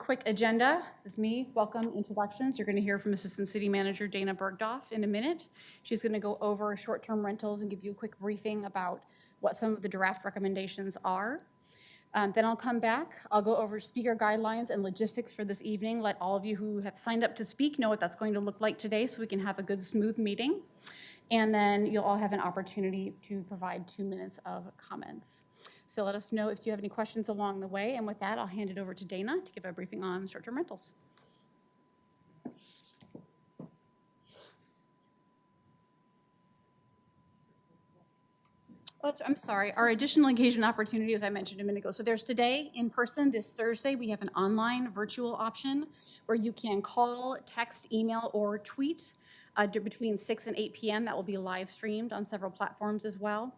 quick agenda. This is me. Welcome, introductions. You're going to hear from Assistant City Manager Dana Bergdorf in a minute. She's going to go over short-term rentals and give you a quick briefing about what some of the draft recommendations are. Then I'll come back. I'll go over speaker guidelines and logistics for this evening. Let all of you who have signed up to speak know what that's going to look like today so we can have a good, smooth meeting. And then you'll all have an opportunity to provide 2 minutes of comments. So let us know if you have any questions along the way. And with that, I'll hand it over to Dana to give a briefing on short-term rentals. I'm sorry, our additional engagement opportunity, as I mentioned a minute ago. So there's today in person, this Thursday, we have an online virtual option where you can call, text, email, or tweet between 6 and 8 p.m. That will be live streamed on several platforms as well.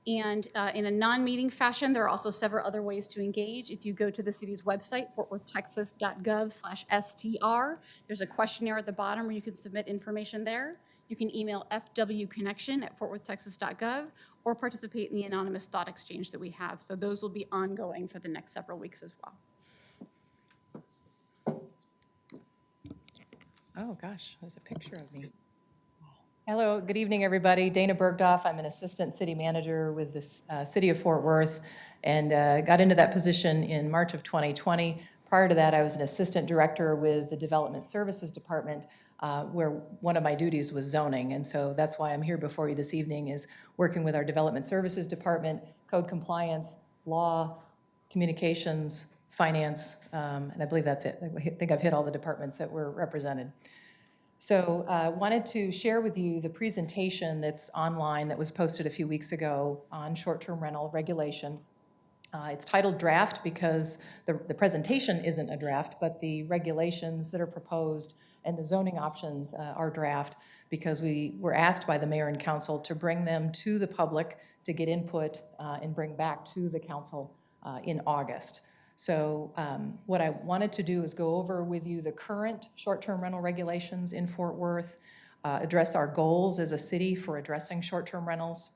And in a non-meeting fashion, there are also several other ways to engage. If you go to the city's website, fortworthtexas.gov/STR, there's a questionnaire at the bottom where you can submit information there. You can email fwconnection@fortworthtexas.gov or participate in the anonymous thought exchange that we have. So those will be ongoing for the next several weeks as well. Oh gosh, there's a picture of me. Hello, good evening, everybody. Dana Bergdorf. I'm an assistant city manager with the city of Fort Worth, and got into that position in March of 2020. Prior to that, I was an assistant director with the Development Services Department, where one of my duties was zoning. And so that's why I'm here before you this evening, is working with our Development Services Department, code compliance, law, communications, finance, and I believe that's it. I think I've hit all the departments that were represented. So I wanted to share with you the presentation that's online that was posted a few weeks ago on short-term rental regulation. It's titled draft because the presentation isn't a draft, but the regulations that are proposed and the zoning options are draft, because we were asked by the mayor and council to bring them to the public to get input and bring back to the council in August. So what I wanted to do is go over with you the current short-term rental regulations in Fort Worth, address our goals as a city for addressing short-term rentals,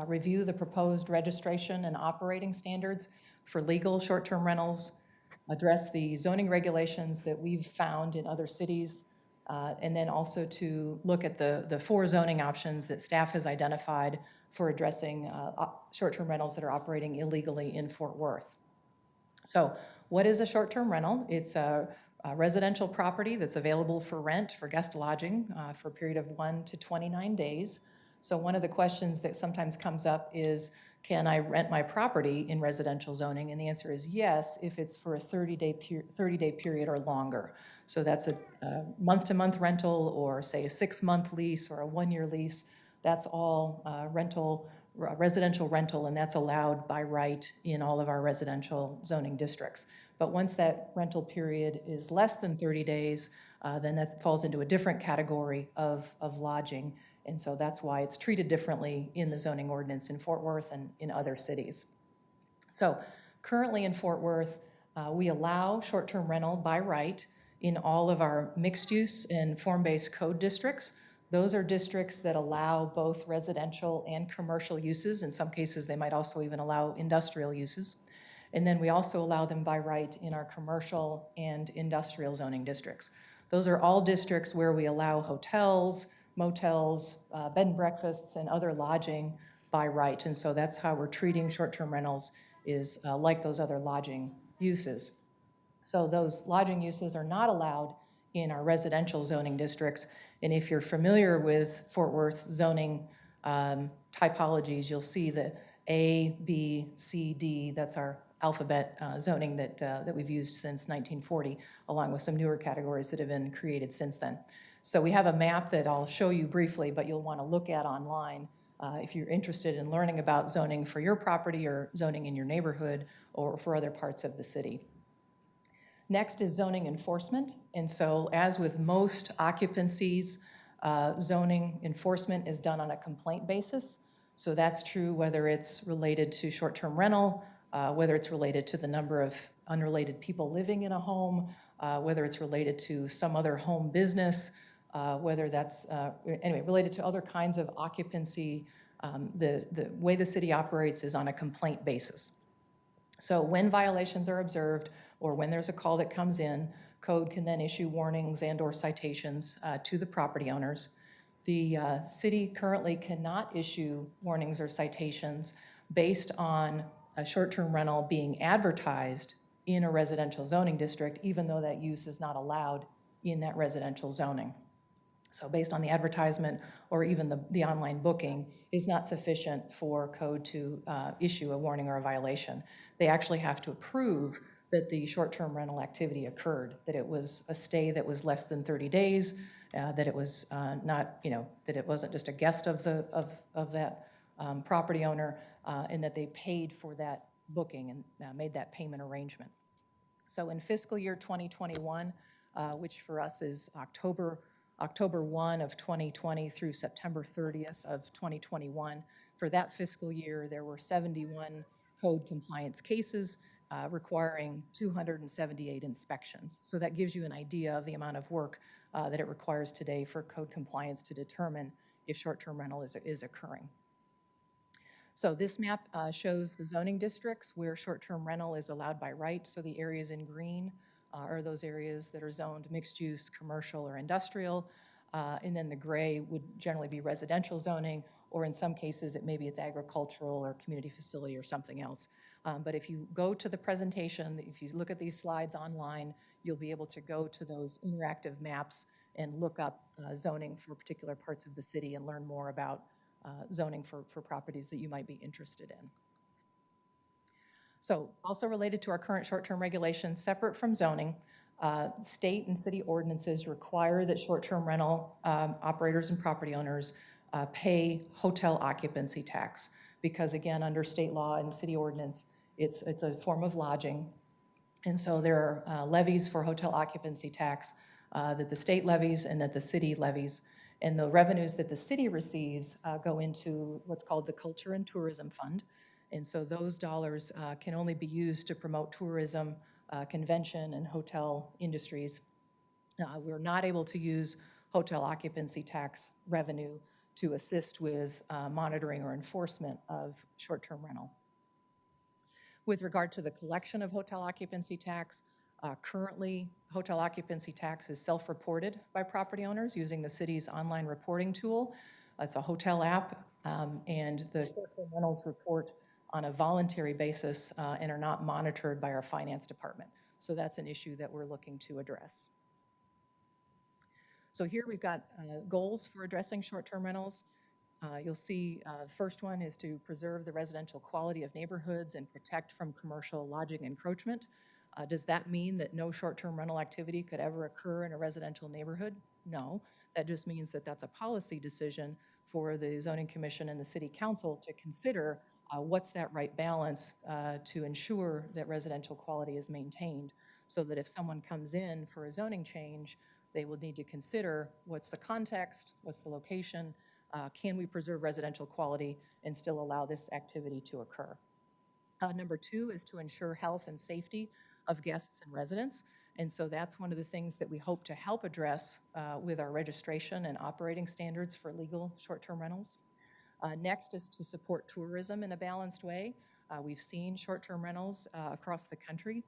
review the proposed registration and operating standards for legal short-term rentals, address the zoning regulations that we've found in other cities, and then also to look at the 4 zoning options that staff has identified for addressing short-term rentals that are operating illegally in Fort Worth. So what is a short-term rental? It's a residential property that's available for rent for guest lodging for a period of 1 to 29 days. So one of the questions that sometimes comes up is, can I rent my property in residential zoning? And the answer is yes, if it's for a 30-day period or longer. So that's a month-to-month rental, or say a 6-month lease or a 1-year lease. That's all residential rental, and that's allowed by right in all of our residential zoning districts. But once that rental period is less than 30 days, then that falls into a different category of lodging. And so that's why it's treated differently in the zoning ordinance in Fort Worth and in other cities. So currently in Fort Worth, we allow short-term rental by right in all of our mixed-use and form-based code districts. Those are districts that allow both residential and commercial uses. In some cases, they might also even allow industrial uses. And then we also allow them by right in our commercial and industrial zoning districts. Those are all districts where we allow hotels, motels, bed and breakfasts, and other lodging by right. And so that's how we're treating short-term rentals, is like those other lodging uses. So those lodging uses are not allowed in our residential zoning districts. And if you're familiar with Fort Worth's zoning typologies, you'll see the A, B, C, D, that's our alphabet zoning that we've used since 1940, along with some newer categories that have been created since then. So we have a map that I'll show you briefly, but you'll want to look at online if you're interested in learning about zoning for your property or zoning in your neighborhood or for other parts of the city. Next is zoning enforcement. And so as with most occupancies, zoning enforcement is done on a complaint basis. So that's true whether it's related to short-term rental, whether it's related to the number of unrelated people living in a home, whether it's related to some other home business, whether that's, anyway, related to other kinds of occupancy. The way the city operates is on a complaint basis. So when violations are observed, or when there's a call that comes in, code can then issue warnings and/or citations to the property owners. The city currently cannot issue warnings or citations based on a short-term rental being advertised in a residential zoning district, even though that use is not allowed in that residential zoning. So based on the advertisement or even the online booking is not sufficient for code to issue a warning or a violation. They actually have to approve that the short-term rental activity occurred, that it was a stay that was less than 30 days, that it was not, that it wasn't just a guest of that property owner, and that they paid for that booking and made that payment arrangement. So in fiscal year 2021, which for us is October 1 of 2020 through September 30th of 2021, for that fiscal year, there were 71 code compliance cases requiring 278 inspections. So that gives you an idea of the amount of work that it requires today for code compliance to determine if short-term rental is occurring. So this map shows the zoning districts where short-term rental is allowed by right. So the areas in green are those areas that are zoned mixed use, commercial, or industrial. And then the gray would generally be residential zoning, or in some cases, it's agricultural or community facility or something else. But if you go to the presentation, if you look at these slides online, you'll be able to go to those interactive maps and look up zoning for particular parts of the city and learn more about zoning for properties that you might be interested in. So also related to our current short-term regulations, separate from zoning, state and city ordinances require that short-term rental operators and property owners pay hotel occupancy tax, because again, under state law and city ordinance, it's a form of lodging. And so there are levies for hotel occupancy tax that the state levies and that the city levies. And the revenues that the city receives go into what's called the Culture and Tourism Fund. And so those dollars can only be used to promote tourism, convention, and hotel industries. We're not able to use hotel occupancy tax revenue to assist with monitoring or enforcement of short-term rental. With regard to the collection of hotel occupancy tax, currently, hotel occupancy tax is self-reported by property owners using the city's online reporting tool. It's a hotel app, and the short-term rentals report on a voluntary basis and are not monitored by our finance department. So that's an issue that we're looking to address. So here we've got goals for addressing short-term rentals. You'll see the first one is to preserve the residential quality of neighborhoods and protect from commercial lodging encroachment. Does that mean that no short-term rental activity could ever occur in a residential neighborhood? No. That just means that that's a policy decision for the Zoning Commission and the City Council to consider what's that right balance to ensure that residential quality is maintained, so that if someone comes in for a zoning change, they will need to consider what's the context, what's the location, can we preserve residential quality and still allow this activity to occur? Number two is to ensure health and safety of guests and residents. And so that's one of the things that we hope to help address with our registration and operating standards for legal short-term rentals. Next is to support tourism in a balanced way. We've seen short-term rentals across the country.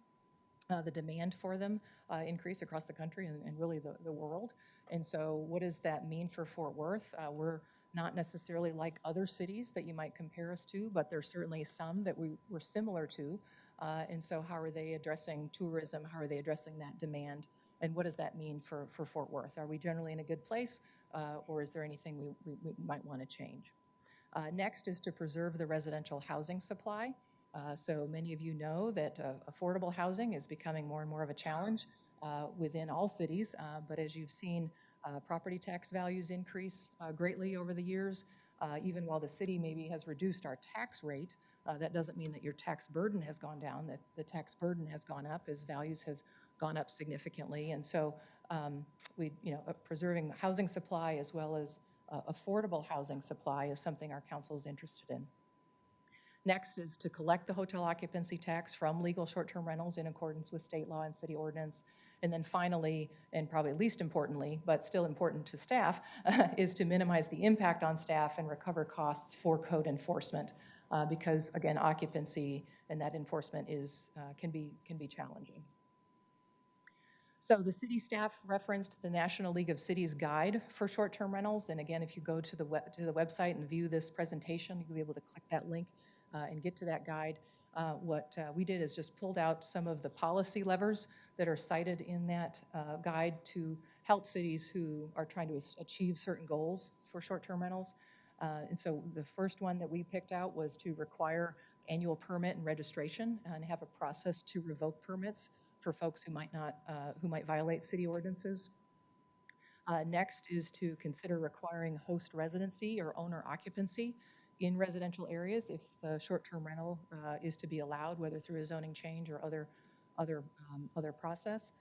The demand for them increase across the country and really the world. And so what does that mean for Fort Worth? We're not necessarily like other cities that you might compare us to, but there's certainly some that we're similar to. And so how are they addressing tourism? How are they addressing that demand? And what does that mean for Fort Worth? Are we generally in a good place, or is there anything we might want to change? Next is to preserve the residential housing supply. So many of you know that affordable housing is becoming more and more of a challenge within all cities, but as you've seen, property tax values increase greatly over the years. Even while the city maybe has reduced our tax rate, that doesn't mean that your tax burden has gone down, that the tax burden has gone up as values have gone up significantly. And so preserving housing supply as well as affordable housing supply is something our council is interested in. Next is to collect the hotel occupancy tax from legal short-term rentals in accordance with state law and city ordinance. And then finally, and probably least importantly, but still important to staff, is to minimize the impact on staff and recover costs for code enforcement. Because again, occupancy and that enforcement can be challenging. So the city staff referenced the National League of Cities Guide for short-term rentals. And again, if you go to the website and view this presentation, you'll be able to click that link and get to that guide. What we did is just pulled out some of the policy levers that are cited in that guide to help cities who are trying to achieve certain goals for short-term rentals. And so the first one that we picked out was to require annual permit and registration and have a process to revoke permits for folks who might violate city ordinances. Next is to consider requiring host residency or owner occupancy in residential areas if the short-term rental is to be allowed, whether through a zoning change or other process.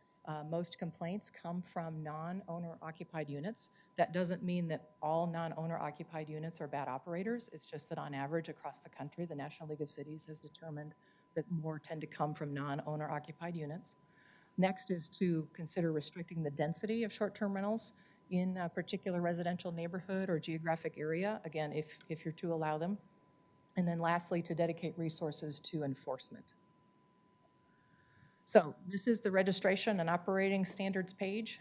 Most complaints come from non-owner occupied units. That doesn't mean that all non-owner occupied units are bad operators. It's just that on average across the country, the National League of Cities has determined that more tend to come from non-owner occupied units. Next is to consider restricting the density of short-term rentals in a particular residential neighborhood or geographic area, again, if you're to allow them. And then lastly, to dedicate resources to enforcement. So this is the registration and operating standards page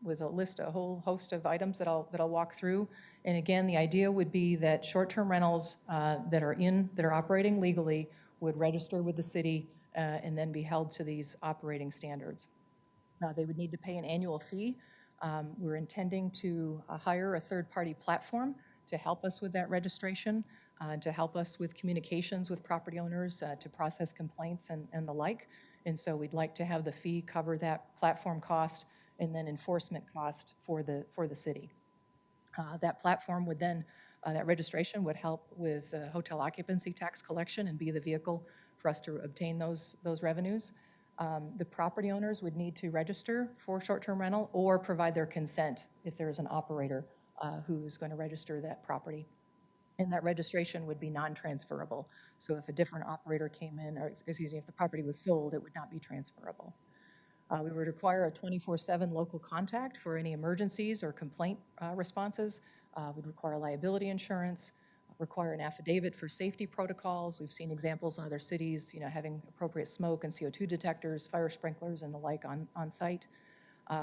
with a whole host of items that I'll walk through. And again, the idea would be that short-term rentals that are operating legally would register with the city and then be held to these operating standards. They would need to pay an annual fee. We're intending to hire a third-party platform to help us with that registration, to help us with communications with property owners, to process complaints and the like. And so we'd like to have the fee cover that platform cost and then enforcement cost for the city. That platform would then, that registration would help with hotel occupancy tax collection and be the vehicle for us to obtain those revenues. The property owners would need to register for short-term rental or provide their consent if there is an operator who's going to register that property. And that registration would be non-transferable. So if a different operator came in, or excuse me, if the property was sold, it would not be transferable. We would require a 24/7 local contact for any emergencies or complaint responses. We'd require liability insurance, require an affidavit for safety protocols. We've seen examples in other cities, having appropriate smoke and CO2 detectors, fire sprinklers, and the like on site.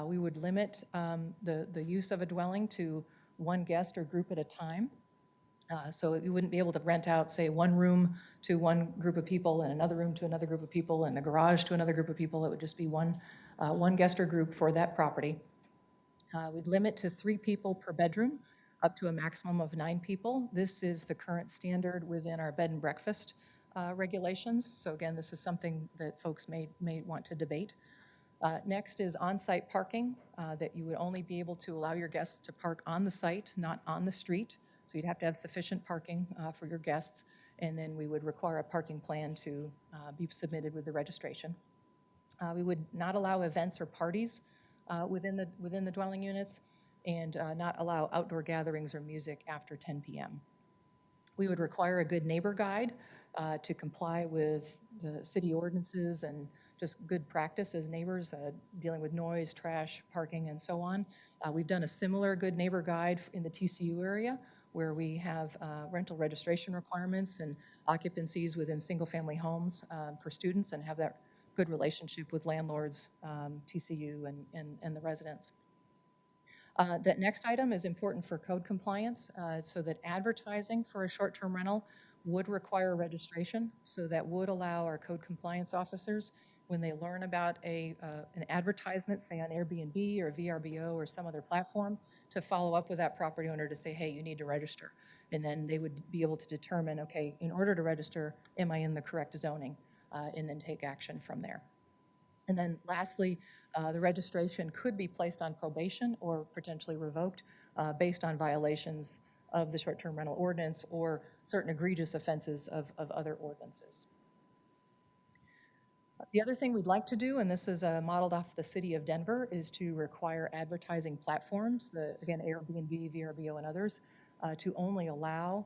We would limit the use of a dwelling to one guest or group at a time. So you wouldn't be able to rent out, say, one room to one group of people and another room to another group of people and a garage to another group of people. It would just be one guest or group for that property. We'd limit to 3 people per bedroom, up to a maximum of 9 people. This is the current standard within our bed and breakfast regulations. So again, this is something that folks may want to debate. Next is on-site parking, that you would only be able to allow your guests to park on the site, not on the street. So you'd have to have sufficient parking for your guests, and then we would require a parking plan to be submitted with the registration. We would not allow events or parties within the dwelling units, and not allow outdoor gatherings or music after 10 p.m. We would require a good neighbor guide to comply with the city ordinances and just good practice as neighbors, dealing with noise, trash, parking, and so on. We've done a similar good neighbor guide in the TCU area, where we have rental registration requirements and occupancies within single-family homes for students, and have that good relationship with landlords, TCU, and the residents. That next item is important for code compliance, so that advertising for a short-term rental would require registration. So that would allow our code compliance officers, when they learn about an advertisement, say on Airbnb or VRBO or some other platform, to follow up with that property owner to say, hey, you need to register. And then they would be able to determine, okay, in order to register, am I in the correct zoning? And then take action from there. And then lastly, the registration could be placed on probation or potentially revoked based on violations of the short-term rental ordinance or certain egregious offenses of other ordinances. The other thing we'd like to do, and this is modeled off the city of Denver, is to require advertising platforms, again, Airbnb, VRBO, and others, to only allow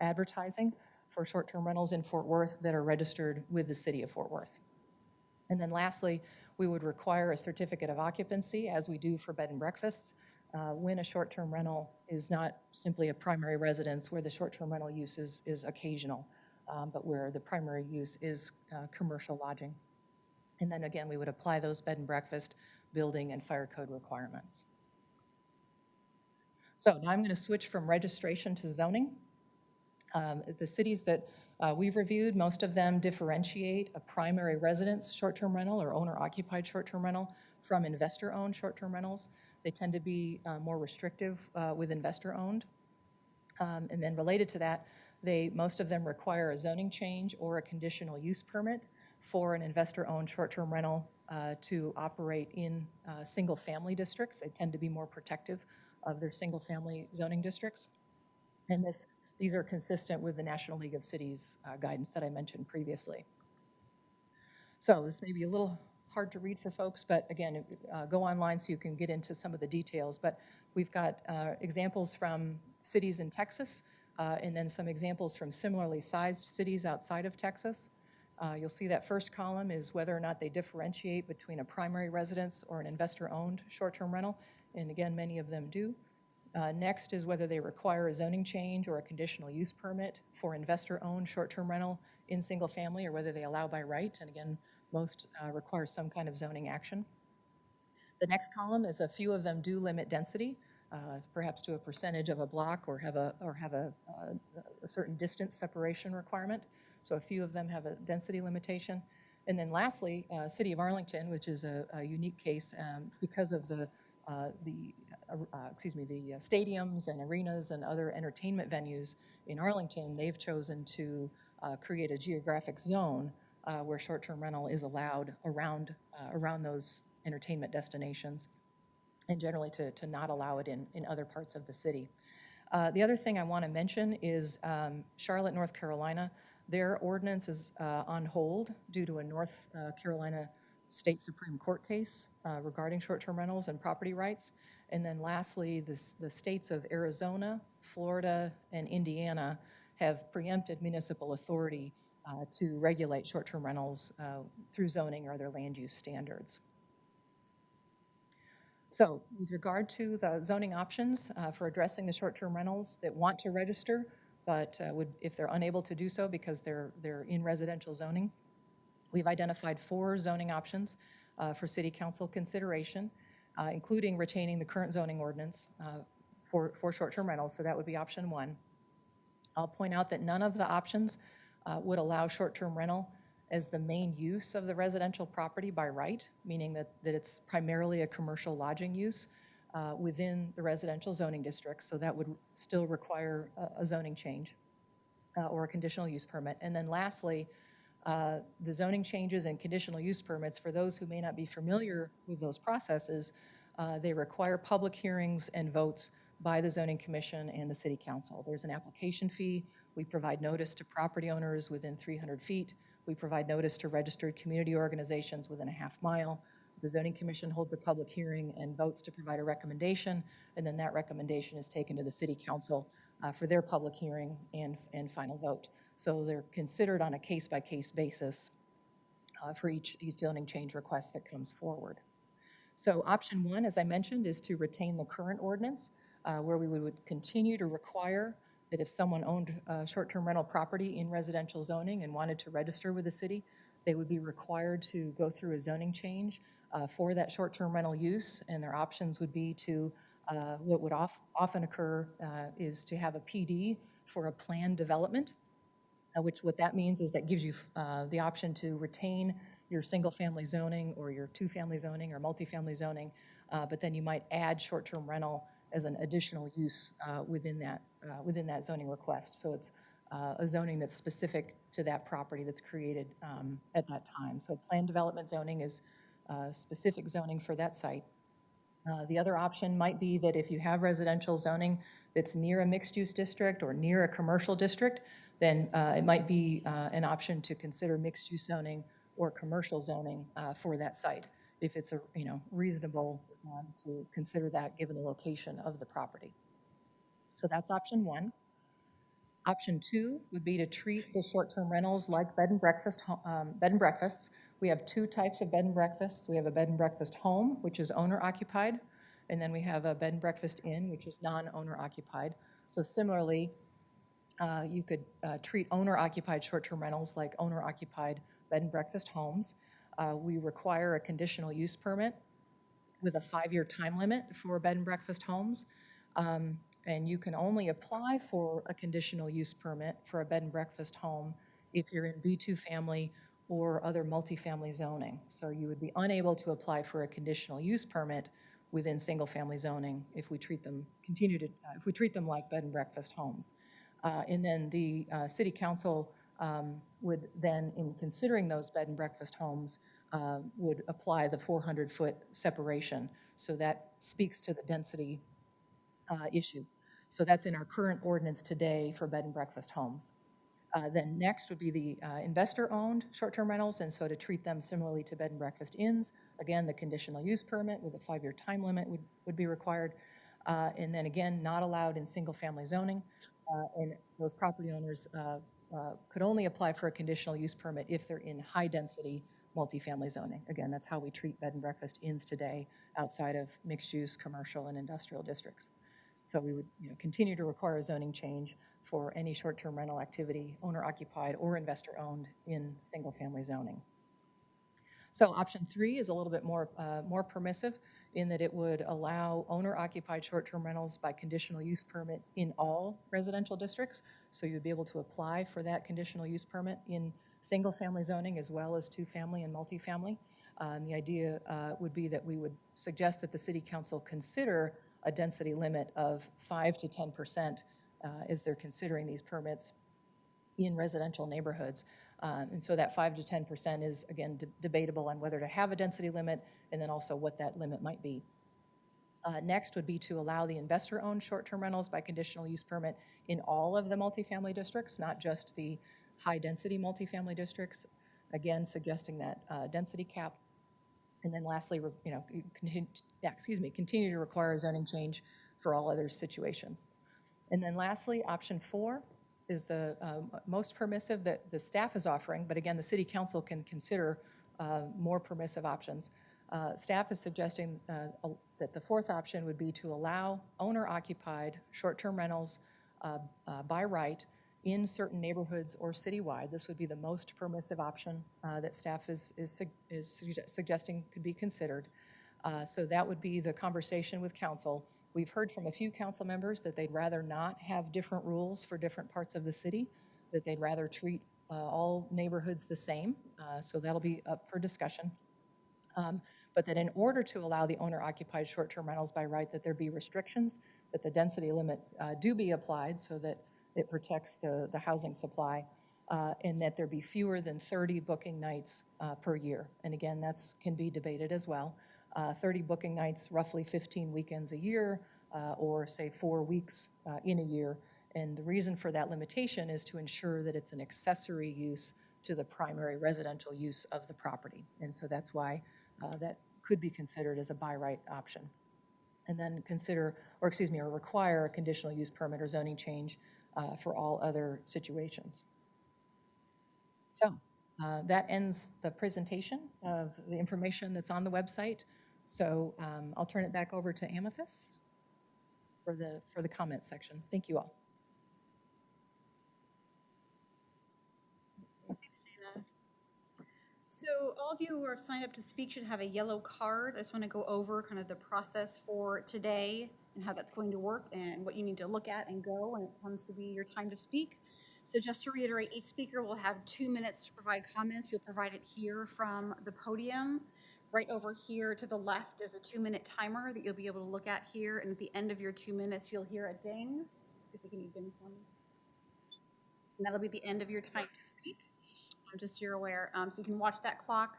advertising for short-term rentals in Fort Worth that are registered with the city of Fort Worth. And then lastly, we would require a certificate of occupancy, as we do for bed and breakfasts, when a short-term rental is not simply a primary residence, where the short-term rental use is occasional, but where the primary use is commercial lodging. And then again, we would apply those bed and breakfast building and fire code requirements. So now I'm going to switch from registration to zoning. The cities that we've reviewed, most of them differentiate a primary residence short-term rental or owner-occupied short-term rental from investor-owned short-term rentals. They tend to be more restrictive with investor-owned. And then related to that, most of them require a zoning change or a conditional use permit for an investor-owned short-term rental to operate in single-family districts. They tend to be more protective of their single-family zoning districts. And these are consistent with the National League of Cities guidance that I mentioned previously. So this may be a little hard to read for folks, but again, go online so you can get into some of the details. But we've got examples from cities in Texas, and then some examples from similarly sized cities outside of Texas. You'll see that first column is whether or not they differentiate between a primary residence or an investor-owned short-term rental, and again, many of them do. Next is whether they require a zoning change or a conditional use permit for investor-owned short-term rental in single family, or whether they allow by right, and again, most require some kind of zoning action. The next column is a few of them do limit density, perhaps to a percentage of a block or have a certain distance separation requirement. So a few of them have a density limitation. And then lastly, City of Arlington, which is a unique case because of the stadiums and arenas and other entertainment venues in Arlington. They've chosen to create a geographic zone where short-term rental is allowed around those entertainment destinations, and generally to not allow it in other parts of the city. The other thing I want to mention is Charlotte, North Carolina. Their ordinance is on hold due to a North Carolina State Supreme Court case regarding short-term rentals and property rights. And then lastly, the states of Arizona, Florida, and Indiana have preempted municipal authority to regulate short-term rentals through zoning or their land use standards. So with regard to the zoning options for addressing the short-term rentals that want to register, but if they're unable to do so because they're in residential zoning, we've identified 4 zoning options for City Council consideration, including retaining the current zoning ordinance for short-term rentals, so that would be option 1. I'll point out that none of the options would allow short-term rental as the main use of the residential property by right, meaning that it's primarily a commercial lodging use within the residential zoning district, so that would still require a zoning change or a conditional use permit. And then lastly, the zoning changes and conditional use permits, for those who may not be familiar with those processes, they require public hearings and votes by the Zoning Commission and the City Council. There's an application fee. We provide notice to property owners within 300 feet. We provide notice to registered community organizations within a half mile. The Zoning Commission holds a public hearing and votes to provide a recommendation, and then that recommendation is taken to the City Council for their public hearing and final vote. So they're considered on a case-by-case basis for each zoning change request that comes forward. So option 1, as I mentioned, is to retain the current ordinance, where we would continue to require that if someone owned short-term rental property in residential zoning and wanted to register with the city, they would be required to go through a zoning change for that short-term rental use, and their options would be to, what would often occur is to have a PD for a planned development, which what that means is that gives you the option to retain your single-family zoning or your two-family zoning or multifamily zoning, but then you might add short-term rental as an additional use within that zoning request. So it's a zoning that's specific to that property that's created at that time. So planned development zoning is specific zoning for that site. The other option might be that if you have residential zoning that's near a mixed-use district or near a commercial district, then it might be an option to consider mixed-use zoning or commercial zoning for that site, if it's reasonable to consider that given the location of the property. So that's option 1. Option 2 would be to treat the short-term rentals like bed and breakfasts. We have 2 types of bed and breakfasts. We have a bed and breakfast home, which is owner-occupied, and then we have a bed and breakfast inn, which is non-owner-occupied. So similarly, you could treat owner-occupied short-term rentals like owner-occupied bed and breakfast homes. We require a conditional use permit with a 5-year time limit for bed and breakfast homes. And you can only apply for a conditional use permit for a bed and breakfast home if you're in B2 family or other multifamily zoning. So you would be unable to apply for a conditional use permit within single-family zoning if we treat them, if we treat them like bed and breakfast homes. And then the city council would then, in considering those bed and breakfast homes, would apply the 400-foot separation. So that speaks to the density issue. So that's in our current ordinance today for bed and breakfast homes. Then next would be the investor-owned short-term rentals, and so to treat them similarly to bed and breakfast inns, again, the conditional use permit with a 5-year time limit would be required. And then again, not allowed in single-family zoning, and those property owners could only apply for a conditional use permit if they're in high-density multifamily zoning. Again, that's how we treat bed and breakfast inns today outside of mixed-use commercial and industrial districts. So we would continue to require a zoning change for any short-term rental activity, owner-occupied or investor-owned in single-family zoning. So option 3 is a little bit more permissive in that it would allow owner-occupied short-term rentals by conditional use permit in all residential districts. So you'd be able to apply for that conditional use permit in single-family zoning as well as 2-family and multifamily. And the idea would be that we would suggest that the city council consider a density limit of 5 to 10% as they're considering these permits in residential neighborhoods. And so that 5 to 10% is, again, debatable on whether to have a density limit and then also what that limit might be. Next would be to allow the investor-owned short-term rentals by conditional use permit in all of the multifamily districts, not just the high-density multifamily districts, again, suggesting that density cap. And then lastly, continue to require a zoning change for all other situations. And then lastly, option 4 is the most permissive that the staff is offering, but again, the city council can consider more permissive options. Staff is suggesting that the 4th option would be to allow owner-occupied short-term rentals by right in certain neighborhoods or citywide. This would be the most permissive option that staff is suggesting could be considered. So that would be the conversation with council. We've heard from a few council members that they'd rather not have different rules for different parts of the city, that they'd rather treat all neighborhoods the same. So that'll be up for discussion. But that in order to allow the owner-occupied short-term rentals by right, that there be restrictions, that the density limit do be applied so that it protects the housing supply, and that there be fewer than 30 booking nights per year. And again, that's can be debated as well. 30 booking nights, roughly 15 weekends a year, or say 4 weeks in a year. And the reason for that limitation is to ensure that it's an accessory use to the primary residential use of the property. And so that's why that could be considered as a by right option. And then or require a conditional use permit or zoning change for all other situations. So that ends the presentation of the information that's on the website. So I'll turn it back over to Amethyst for the comment section. Thank you all. Thanks, Dana. So all of you who are signed up to speak should have a yellow card. I just want to go over kind of the process for today and how that's going to work and what you need to look at and go when it comes to be your time to speak. So just to reiterate, each speaker will have 2 minutes to provide comments. You'll provide it here from the podium. Right over here to the left is a 2-minute timer that you'll be able to look at here. And at the end of your 2 minutes, you'll hear a ding. So can you ding for me? And that'll be the end of your time to speak. Just so you're aware. So you can watch that clock.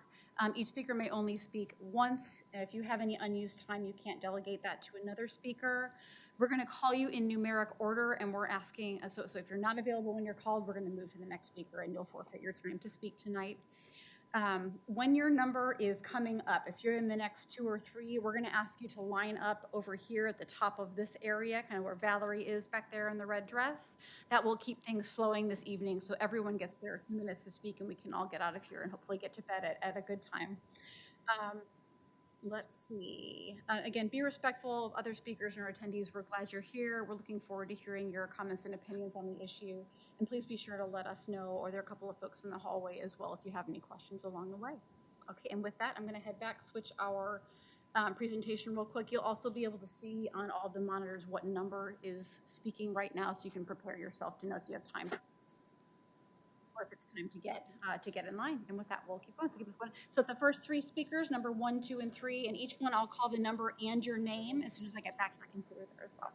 Each speaker may only speak once. If you have any unused time, you can't delegate that to another speaker. We're going to call you in numeric order, and we're asking, so if you're not available when you're called, we're going to move to the next speaker, and you'll forfeit your time to speak tonight. When your number is coming up, if you're in the next 2 or 3, we're going to ask you to line up over here at the top of this area, kind of where Valerie is back there in the red dress. That will keep things flowing this evening, so everyone gets their 2 minutes to speak, and we can all get out of here and hopefully get to bed at a good time. Let's see. Again, be respectful of other speakers and our attendees. We're glad you're here. We're looking forward to hearing your comments and opinions on the issue. And please be sure to let us know, or there are a couple of folks in the hallway as well if you have any questions along the way. Okay, and with that, I'm going to head back, switch our presentation real quick. You'll also be able to see on all the monitors what number is speaking right now, so you can prepare yourself to know if you have time or if it's time to get in line. And with that, we'll keep going. So give us one. So the first three speakers, number 1, 2, and 3, and each one I'll call the number and your name as soon as I get back to the computer there as well.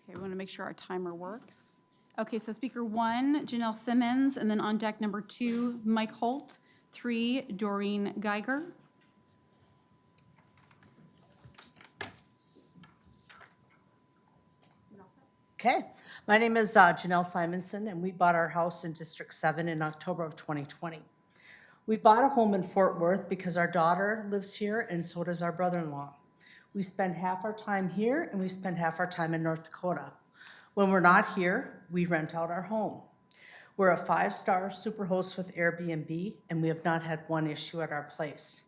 Okay, we want to make sure our timer works. Okay, so speaker 1, Janelle Simmons, and then on deck number 2, Mike Holt, 3, Doreen Geiger. Okay, my name is Janelle Simonson, and we bought our house in District 7 in October of 2020. We bought a home in Fort Worth because our daughter lives here and so does our brother-in-law. We spend half our time here and we spend half our time in North Dakota. When we're not here, we rent out our home. We're a 5-star superhost with Airbnb, and we have not had one issue at our place.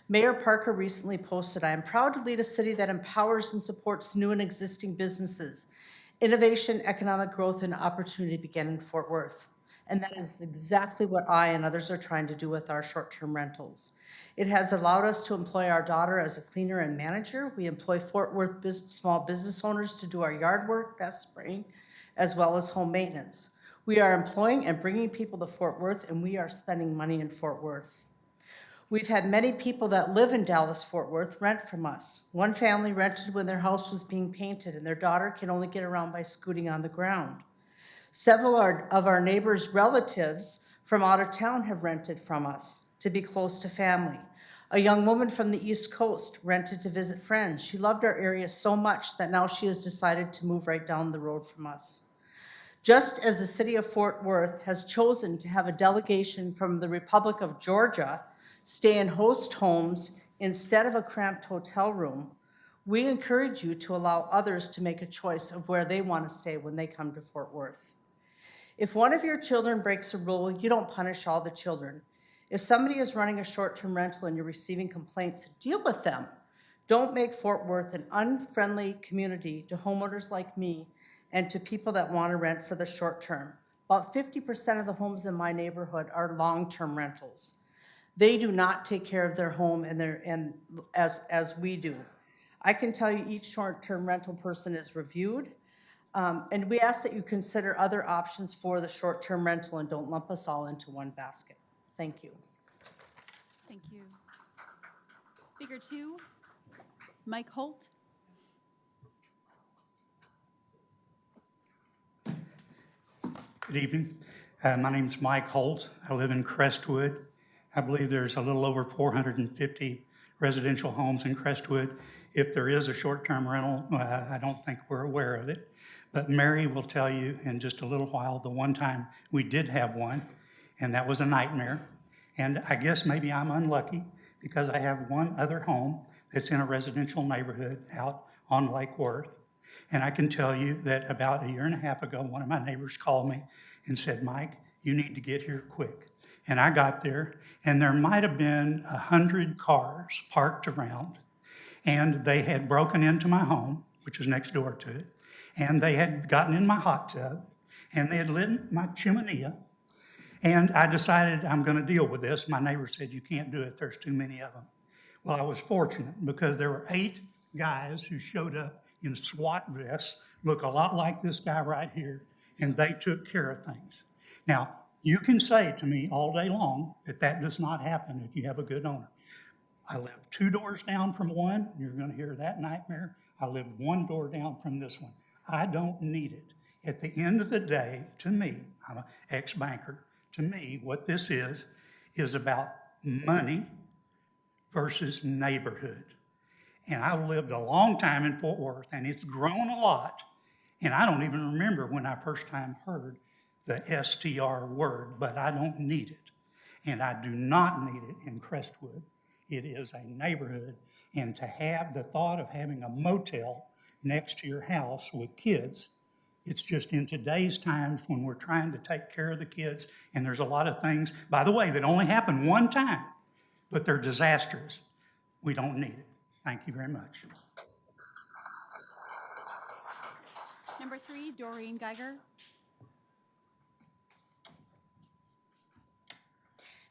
Mayor Parker recently posted, "I am proud to lead a city that empowers and supports new and existing businesses. Innovation, economic growth, and opportunity begin in Fort Worth." And that is exactly what I and others are trying to do with our short-term rentals. It has allowed us to employ our daughter as a cleaner and manager. We employ Fort Worth small business owners to do our yard work, pest spraying, as well as home maintenance. We are employing and bringing people to Fort Worth, and we are spending money in Fort Worth. We've had many people that live in Dallas-Fort Worth rent from us. One family rented when their house was being painted, and their daughter can only get around by scooting on the ground. Several of our neighbors' relatives from out of town have rented from us to be close to family. A young woman from the East Coast rented to visit friends. She loved our area so much that now she has decided to move right down the road from us. Just as the city of Fort Worth has chosen to have a delegation from the Republic of Georgia stay in host homes instead of a cramped hotel room, we encourage you to allow others to make a choice of where they want to stay when they come to Fort Worth. If one of your children breaks a rule, you don't punish all the children. If somebody is running a short-term rental and you're receiving complaints, deal with them. Don't make Fort Worth an unfriendly community to homeowners like me and to people that want to rent for the short term. About 50% of the homes in my neighborhood are long-term rentals. They do not take care of their home as we do. I can tell you each short-term rental person is reviewed, and we ask that you consider other options for the short-term rental and don't lump us all into one basket. Thank you. Thank you. Speaker 2, Mike Holt. Good evening. My name's Mike Holt. I live in Crestwood. I believe there's a little over 450 residential homes in Crestwood. If there is a short-term rental, I don't think we're aware of it. But Mary will tell you in just a little while the one time we did have one, and that was a nightmare. And I guess maybe I'm unlucky because I have one other home that's in a residential neighborhood out on Lake Worth. And I can tell you that about a year and a half ago, one of my neighbors called me and said, "Mike, you need to get here quick." And I got there, and there might have been 100 cars parked around, and they had broken into my home, which is next door to it, and they had gotten in my hot tub, and they had lit my chimenea, and I decided I'm going to deal with this. My neighbor said, "You can't do it. There's too many of them." Well, I was fortunate because there were 8 guys who showed up in SWAT vests, look a lot like this guy right here, and they took care of things. Now, you can say to me all day long that that does not happen if you have a good owner. I live 2 doors down from one. You're going to hear that nightmare. I live 1 door down from this one. I don't need it. At the end of the day, to me, I'm an ex-banker, to me, what this is about money versus neighborhood. And I've lived a long time in Fort Worth, and it's grown a lot. And I don't even remember when I first time heard the STR word, but I don't need it. And I do not need it in Crestwood. It is a neighborhood, and to have the thought of having a motel next to your house with kids, it's just in today's times when we're trying to take care of the kids, and there's a lot of things, by the way, that only happen one time. but they're disastrous. We don't need it. Thank you very much. Number 3, Doreen Geiger.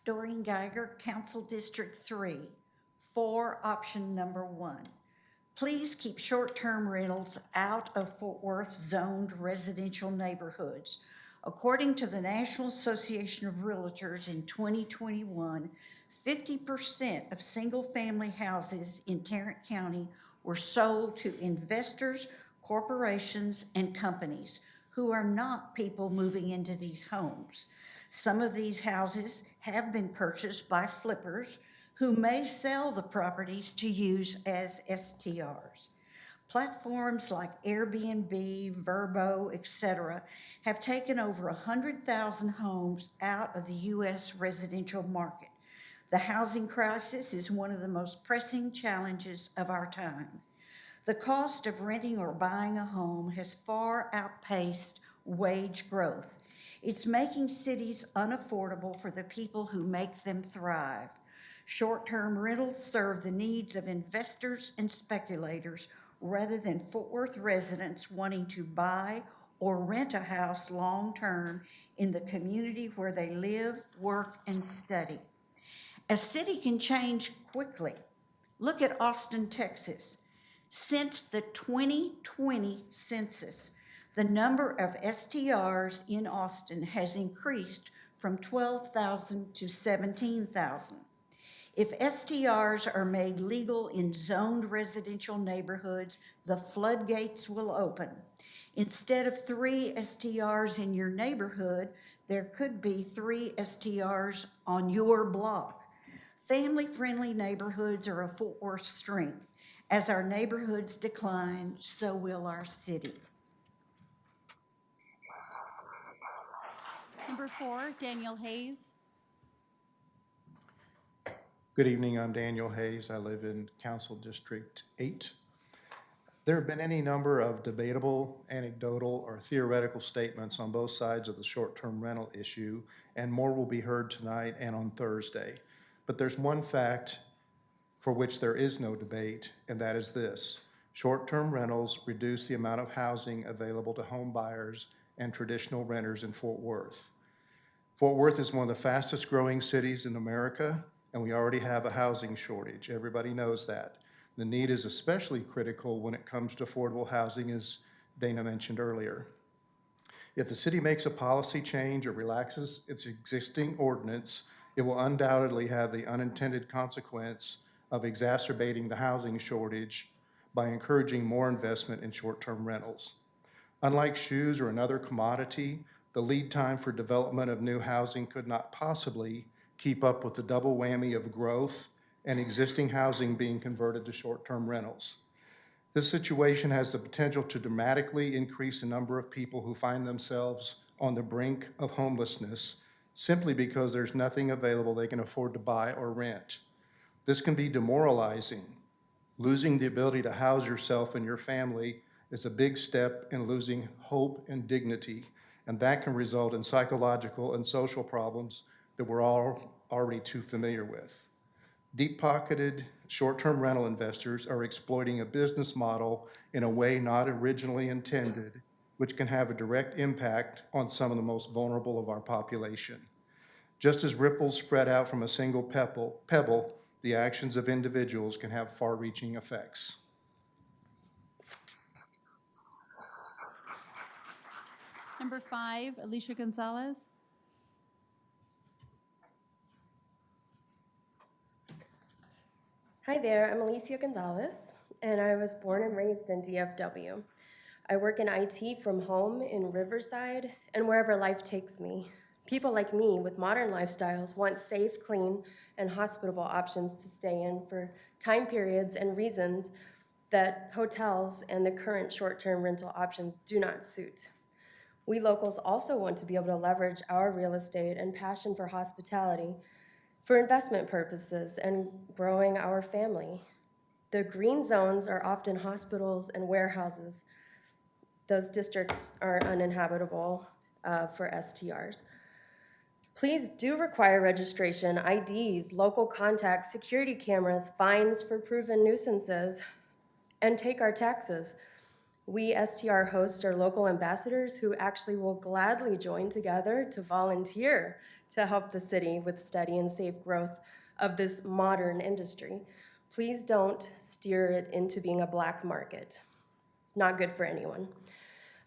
Doreen Geiger, Council District 3, for option number 1. Please keep short-term rentals out of Fort Worth zoned residential neighborhoods. According to the National Association of Realtors in 2021, 50% of single-family houses in Tarrant County were sold to investors, corporations, and companies who are not people moving into these homes. Some of these houses have been purchased by flippers who may sell the properties to use as STRs. Platforms like Airbnb, Vrbo, etc. have taken over 100,000 homes out of the U.S. residential market. The housing crisis is one of the most pressing challenges of our time. The cost of renting or buying a home has far outpaced wage growth. It's making cities unaffordable for the people who make them thrive. Short-term rentals serve the needs of investors and speculators rather than Fort Worth residents wanting to buy or rent a house long-term in the community where they live, work, and study. A city can change quickly. Look at Austin, Texas. Since the 2020 census, the number of STRs in Austin has increased from 12,000 to 17,000. If STRs are made legal in zoned residential neighborhoods, the floodgates will open. Instead of 3 STRs in your neighborhood, there could be 3 STRs on your block. Family-friendly neighborhoods are a Fort Worth strength. As our neighborhoods decline, so will our city. Number 4, Daniel Hayes. Good evening, I'm Daniel Hayes. I live in Council District 8. There have been any number of debatable, anecdotal, or theoretical statements on both sides of the short-term rental issue, and more will be heard tonight and on Thursday. But there's one fact for which there is no debate, and that is this: short-term rentals reduce the amount of housing available to home buyers and traditional renters in Fort Worth. Fort Worth is one of the fastest growing cities in America, and we already have a housing shortage. Everybody knows that. The need is especially critical when it comes to affordable housing, as Dana mentioned earlier. If the city makes a policy change or relaxes its existing ordinance, it will undoubtedly have the unintended consequence of exacerbating the housing shortage by encouraging more investment in short-term rentals. Unlike shoes or another commodity, the lead time for development of new housing could not possibly keep up with the double whammy of growth and existing housing being converted to short-term rentals. This situation has the potential to dramatically increase the number of people who find themselves on the brink of homelessness simply because there's nothing available they can afford to buy or rent. This can be demoralizing. Losing the ability to house yourself and your family is a big step in losing hope and dignity, and that can result in psychological and social problems that we're all already too familiar with. Deep-pocketed short-term rental investors are exploiting a business model in a way not originally intended, which can have a direct impact on some of the most vulnerable of our population. Just as ripples spread out from a single pebble, the actions of individuals can have far-reaching effects. Number 5, Alicia Gonzalez. Hi there, I'm Alicia Gonzalez, and I was born and raised in DFW. I work in IT from home in Riverside and wherever life takes me. People like me with modern lifestyles want safe, clean, and hospitable options to stay in for time periods and reasons that hotels and the current short-term rental options do not suit. We locals also want to be able to leverage our real estate and passion for hospitality for investment purposes and growing our family. The green zones are often hospitals and warehouses. Those districts are uninhabitable for STRs. Please do require registration, IDs, local contacts, security cameras, fines for proven nuisances, and take our taxes. We STR hosts are local ambassadors who actually will gladly join together to volunteer to help the city with steady and safe growth of this modern industry. Please don't steer it into being a black market. Not good for anyone.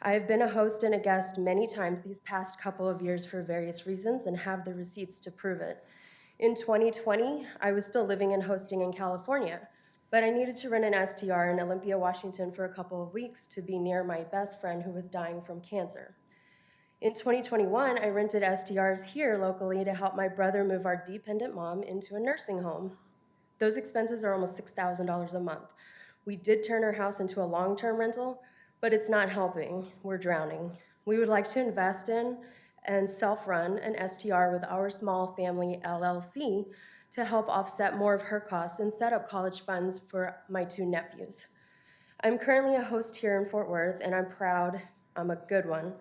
I have been a host and a guest many times these past couple of years for various reasons and have the receipts to prove it. In 2020, I was still living and hosting in California, but I needed to rent an STR in Olympia, Washington for a couple of weeks to be near my best friend who was dying from cancer. In 2021, I rented STRs here locally to help my brother move our dependent mom into a nursing home. Those expenses are almost $6,000 a month. We did turn our house into a long-term rental, but it's not helping. We're drowning. We would like to invest in and self-run an STR with our small family LLC to help offset more of her costs and set up college funds for my 2 nephews. I'm currently a host here in Fort Worth, and I'm proud I'm a good one.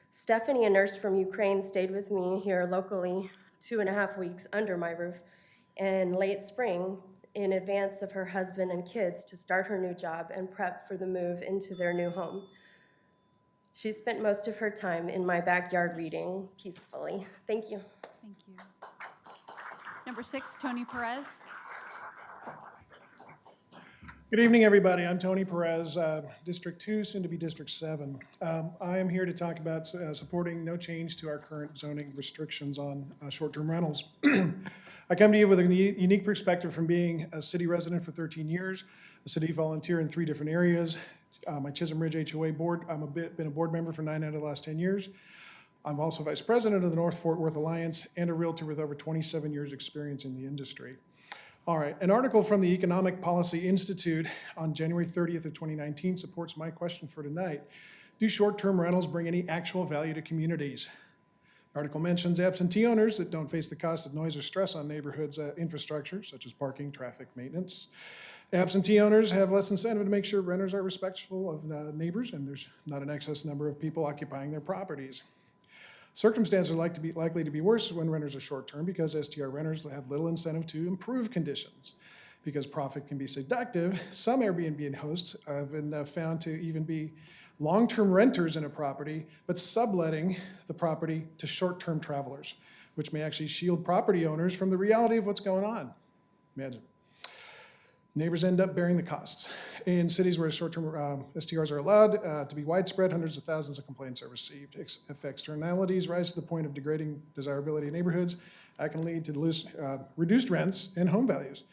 Stephanie, a nurse from Ukraine, stayed with me here locally 2.5 weeks under my roof in late spring in advance of her husband and kids to start her new job and prep for the move into their new home. She spent most of her time in my backyard reading peacefully. Thank you. Thank you. Number 6, Tony Perez. Good evening, everybody. I'm Tony Perez, District 2, soon to be District 7. I am here to talk about supporting no change to our current zoning restrictions on short-term rentals. I come to you with a unique perspective from being a city resident for 13 years, a city volunteer in 3 different areas, my Chisholm Ridge HOA board. Been a board member for 9 out of the last 10 years. I'm also vice president of the North Fort Worth Alliance and a realtor with over 27 years experience in the industry. All right, an article from the Economic Policy Institute on January 30th of 2019 supports my question for tonight. Do short-term rentals bring any actual value to communities? The article mentions absentee owners that don't face the cost of noise or stress on neighborhoods' infrastructure, such as parking, traffic, maintenance. Absentee owners have less incentive to make sure renters are respectful of neighbors and there's not an excess number of people occupying their properties. Circumstances are likely to be worse when renters are short-term because STR renters have little incentive to improve conditions. Because profit can be seductive, some Airbnb hosts have been found to even be long-term renters in a property, but subletting the property to short-term travelers, which may actually shield property owners from the reality of what's going on. Imagine. Neighbors end up bearing the costs. In cities where short-term STRs are allowed to be widespread, hundreds of thousands of complaints are received. If externalities rise to the point of degrading desirability in neighborhoods, that can lead to reduced rents and home values.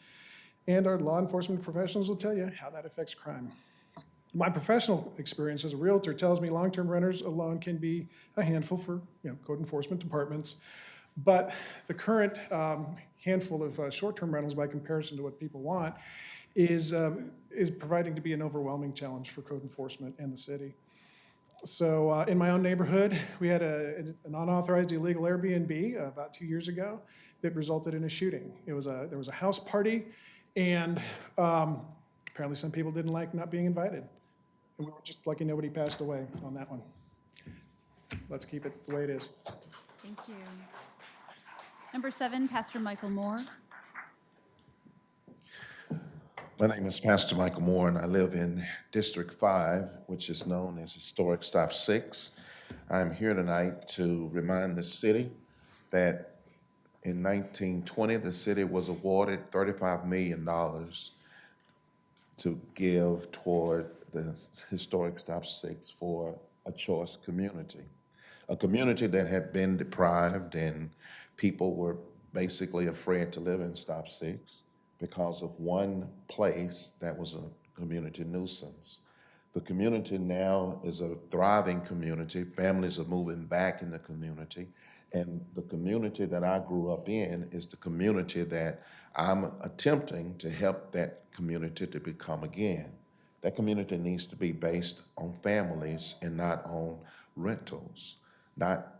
And our law enforcement professionals will tell you how that affects crime. My professional experience as a realtor tells me long-term renters alone can be a handful for code enforcement departments, but the current handful of short-term rentals, by comparison to what people want, is proving to be an overwhelming challenge for code enforcement and the city. So in my own neighborhood, we had an unauthorized illegal Airbnb about 2 years ago that resulted in a shooting. There was a house party, and apparently some people didn't like not being invited. And we were just lucky nobody passed away on that one. Let's keep it the way it is. Thank you. Number 7, Pastor Michael Moore. My name is Pastor Michael Moore, and I live in District 5, which is known as Historic Stop 6. I'm here tonight to remind the city that in 1920, the city was awarded $35 million to give toward the Historic Stop 6 for a choice community. A community that had been deprived and people were basically afraid to live in Stop 6 because of one place that was a community nuisance. The community now is a thriving community. Families are moving back in the community. And the community that I grew up in is the community that I'm attempting to help that community to become again. That community needs to be based on families and not on rentals, not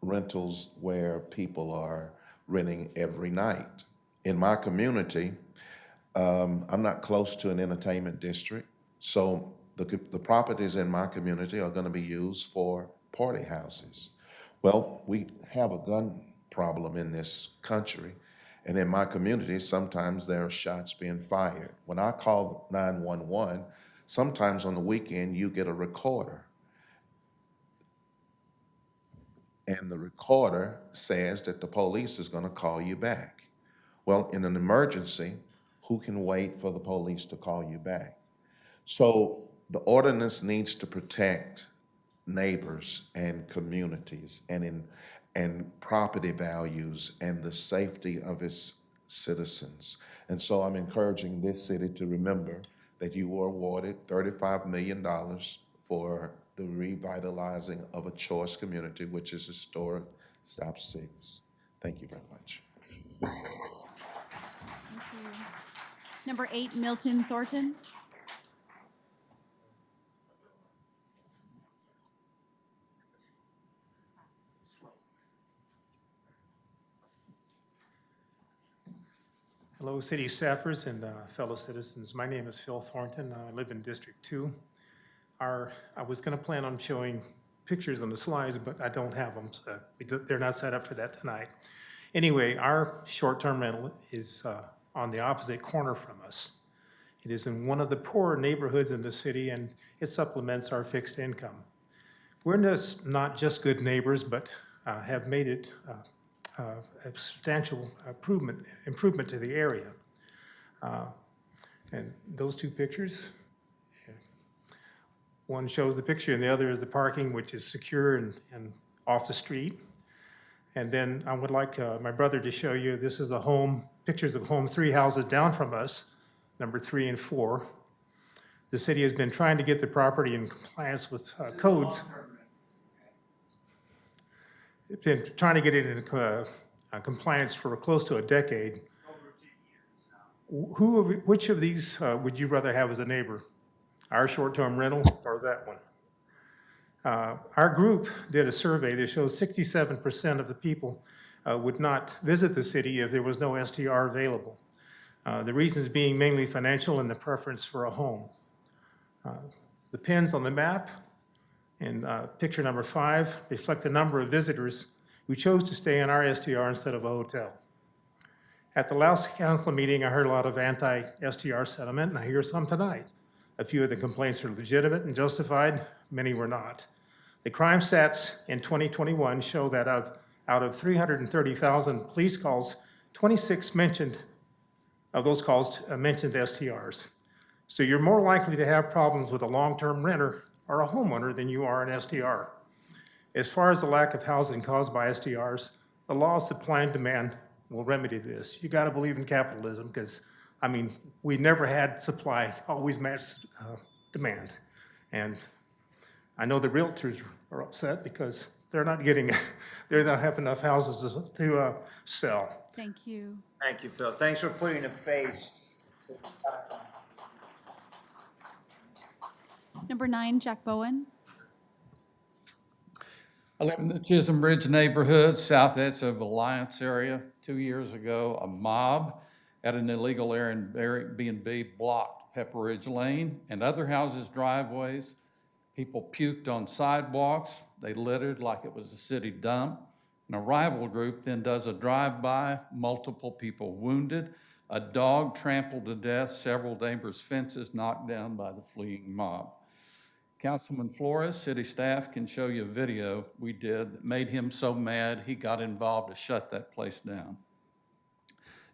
rentals where people are renting every night. In my community, I'm not close to an entertainment district, so the properties in my community are going to be used for party houses. Well, we have a gun problem in this country. And in my community, sometimes there are shots being fired. When I call 911, sometimes on the weekend, you get a recorder. And the recorder says that the police is gonna call you back. Well, in an emergency, who can wait for the police to call you back? So the ordinance needs to protect neighbors and communities and property values and the safety of its citizens. And so I'm encouraging this city to remember that you were awarded $35 million for the revitalizing of a choice community, which is historic Stop 6. Thank you very much. Number 8, Milton Thornton. Hello, city staffers and fellow citizens. My name is Phil Thornton. I live in District 2. I was going to plan on showing pictures on the slides, but I don't have them, so they're not set up for that tonight. Anyway, our short-term rental is on the opposite corner from us. It is in one of the poorer neighborhoods in the city, and it supplements our fixed income. We're not just good neighbors, but have made it a substantial improvement to the area. And those two pictures, one shows the picture and the other is the parking, which is secure and off the street. And then I would like my brother to show you, this is the home, pictures of home 3 houses down from us, number 3 and 4. The city has been trying to get the property in compliance with codes. It's been trying to get it in compliance for close to a decade. Which of these would you rather have as a neighbor? Our short-term rental or that one? Our group did a survey that shows 67% of the people would not visit the city if there was no STR available. The reasons being mainly financial and the preference for a home. The pins on the map in picture number 5 reflect the number of visitors who chose to stay in our STR instead of a hotel. At the last council meeting, I heard a lot of anti-STR sentiment, and I hear some tonight. A few of the complaints are legitimate and justified, many were not. The crime stats in 2021 show that out of 330,000 police calls, 26 of those calls mentioned STRs. So you're more likely to have problems with a long-term renter or a homeowner than you are an STR. As far as the lack of housing caused by STRs, the law of supply and demand will remedy this. You gotta believe in capitalism because, I mean, we never had supply, always matched demand. And I know the realtors are upset because they're not have enough houses to sell. Thank you. Thank you, Phil. Thanks for putting a face. Number 9, Jack Bowen. I live in the Chisholm Ridge neighborhood, south edge of Alliance area. 2 years ago, a mob at an illegal Airbnb blocked Pepper Ridge Lane and other houses' driveways. People puked on sidewalks. They littered like it was a city dump. An rival group then does a drive-by, multiple people wounded, a dog trampled to death, several neighbors' fences knocked down by the fleeing mob. Councilman Flores, city staff can show you a video we did that made him so mad he got involved to shut that place down.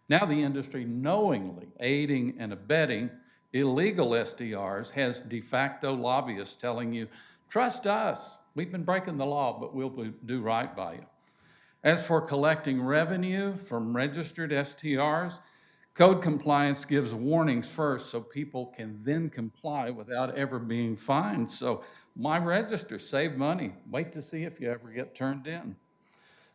Now the industry knowingly aiding and abetting illegal STRs has de facto lobbyists telling you, trust us, we've been breaking the law, but we'll do right by you. As for collecting revenue from registered STRs, code compliance gives warnings first so people can then comply without ever being fined. So my register, save money. Wait to see if you ever get turned in.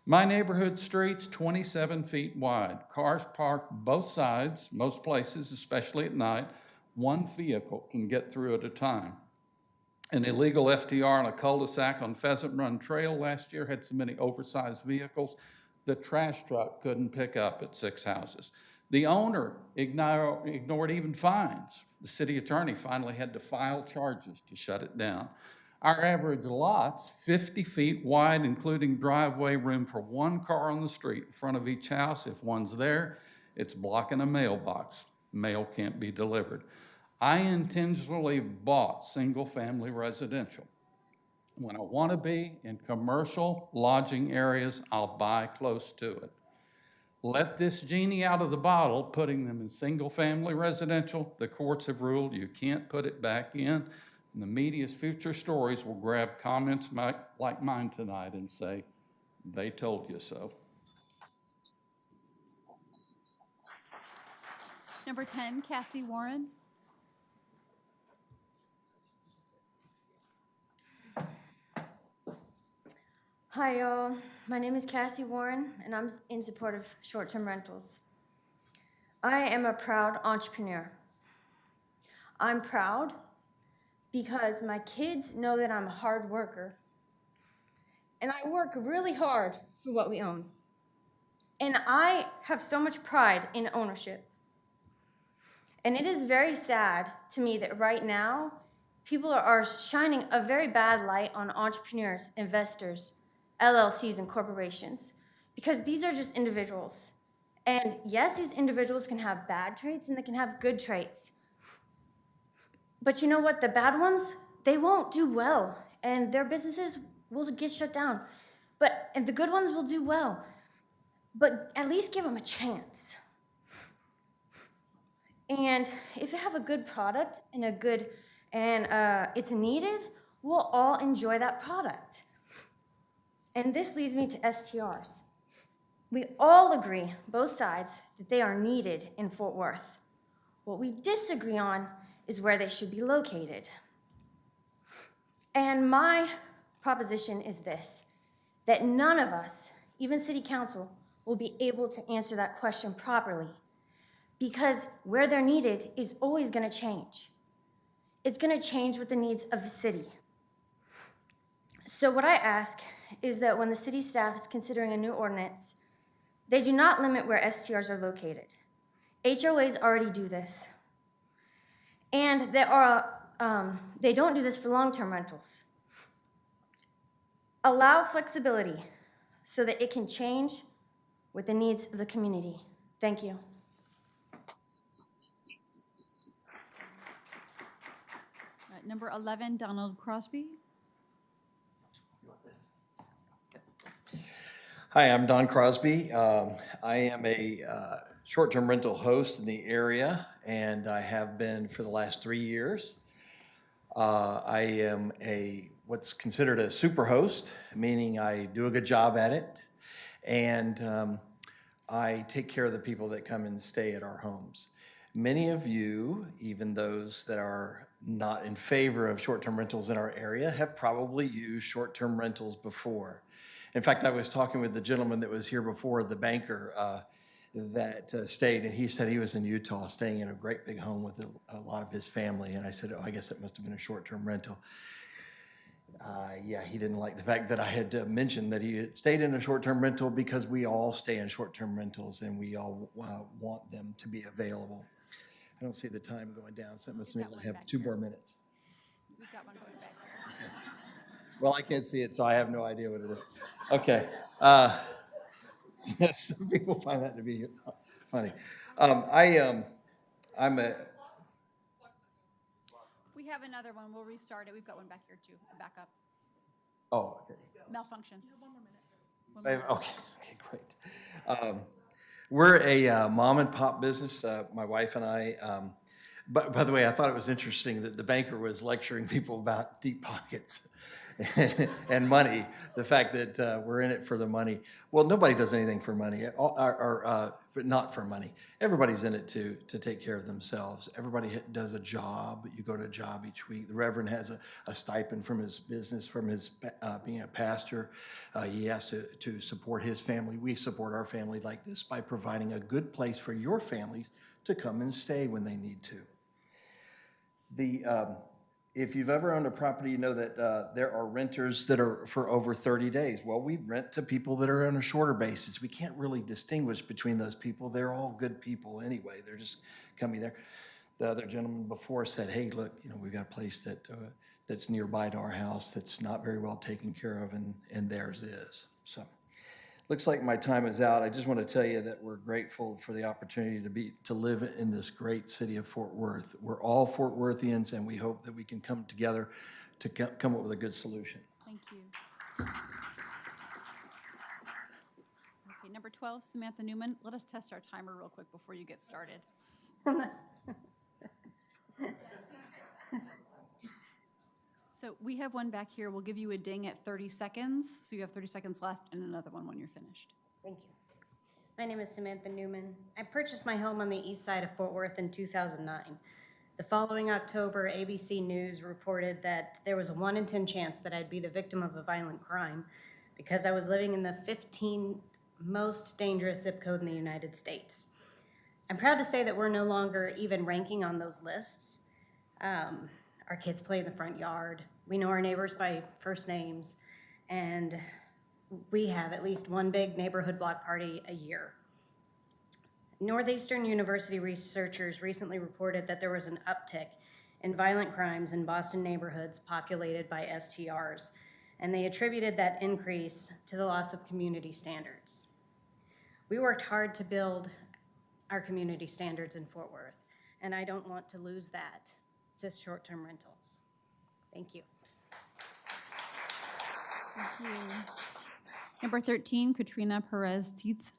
My neighborhood street's 27 feet wide. Cars parked both sides, most places, especially at night. One vehicle can get through at a time. An illegal STR on a cul-de-sac on Pheasant Run Trail last year had so many oversized vehicles, the trash truck couldn't pick up at 6 houses. The owner ignored even fines. The city attorney finally had to file charges to shut it down. Our average lot's 50 feet wide, including driveway room for one car on the street in front of each house. If one's there, it's blocking a mailbox. Mail can't be delivered. I intentionally bought single-family residential. When I want to be in commercial lodging areas, I'll buy close to it. Let this genie out of the bottle, putting them in single-family residential. The courts have ruled you can't put it back in. And the media's future stories will grab comments like mine tonight and say, they told you so. Number 10, Cassie Warren. Hi, y'all. My name is Cassie Warren, and I'm in support of short-term rentals. I am a proud entrepreneur. I'm proud because my kids know that I'm a hard worker, and I work really hard for what we own. And I have so much pride in ownership. And it is very sad to me that right now, people are shining a very bad light on entrepreneurs, investors, LLCs, and corporations, because these are just individuals. And yes, these individuals can have bad traits and they can have good traits. But you know what? The bad ones, they won't do well, and their businesses will get shut down. And the good ones will do well. But at least give them a chance. And if they have a good product and it's needed, we'll all enjoy that product. And this leads me to STRs. We all agree, both sides, that they are needed in Fort Worth. What we disagree on is where they should be located. And my proposition is this, that none of us, even City Council, will be able to answer that question properly, because where they're needed is always going to change. It's going to change with the needs of the city. So what I ask is that when the city staff is considering a new ordinance, they do not limit where STRs are located. HOAs already do this. And they don't do this for long-term rentals. Allow flexibility so that it can change with the needs of the community. Thank you. Number 11, Donald Crosby. Hi, I'm Don Crosby. I am a short-term rental host in the area, and I have been for the last 3 years. I am what's considered a super host, meaning I do a good job at it, and I take care of the people that come and stay at our homes. Many of you, even those that are not in favor of short-term rentals in our area, have probably used short-term rentals before. In fact, I was talking with the gentleman that was here before, the banker that stayed, and he said he was in Utah staying in a great big home with a lot of his family. And I said, oh, I guess it must have been a short-term rental. Yeah, he didn't like the fact that I had mentioned that he had stayed in a short-term rental, because we all stay in short-term rentals and we all want them to be available. I don't see the time going down, so that must mean I have 2 more minutes. We've got one going back there. Well, I can't see it, so I have no idea what it is. Okay. Some people find that to be funny. We have another one. We'll restart it. We've got one back here too. Back up. Oh, okay. Malfunction. You have 1 more minute. Okay, great. We're a mom and pop business, my wife and I. But by the way, I thought it was interesting that the banker was lecturing people about deep pockets and money, the fact that we're in it for the money. Well, nobody does anything for money, but not for money. Everybody's in it to take care of themselves. Everybody does a job. You go to a job each week. The Reverend has a stipend from his business, from his being a pastor. He has to support his family. We support our family like this by providing a good place for your families to come and stay when they need to. If you've ever owned a property, you know that there are renters that are for over 30 days. Well, we rent to people that are on a shorter basis. We can't really distinguish between those people. They're all good people anyway. They're just coming there. the other gentleman before said, hey, look, we've got a place that's nearby to our house that's not very well taken care of, and theirs is. So, looks like my time is out. I just want to tell you that we're grateful for the opportunity to live in this great city of Fort Worth. We're all Fort Worthians, and we hope that we can come together to come up with a good solution. Thank you. Okay, number 12, Samantha Newman. Let us test our timer real quick before you get started. So we have one back here. We'll give you a ding at 30 seconds. So you have 30 seconds left and another one when you're finished. Thank you. My name is Samantha Newman. I purchased my home on the east side of Fort Worth in 2009. The following October, ABC News reported that there was a 1 in 10 chance that I'd be the victim of a violent crime because I was living in the 15th most dangerous zip code in the United States. I'm proud to say that we're no longer even ranking on those lists. Our kids play in the front yard. We know our neighbors by first names, and we have at least one big neighborhood block party a year. Northeastern University researchers recently reported that there was an uptick in violent crimes in Boston neighborhoods populated by STRs, and they attributed that increase to the loss of community standards. We worked hard to build our community standards in Fort Worth, and I don't want to lose that to short-term rentals. Thank you. Thank you. Number 13, Katrina Perez Tietz.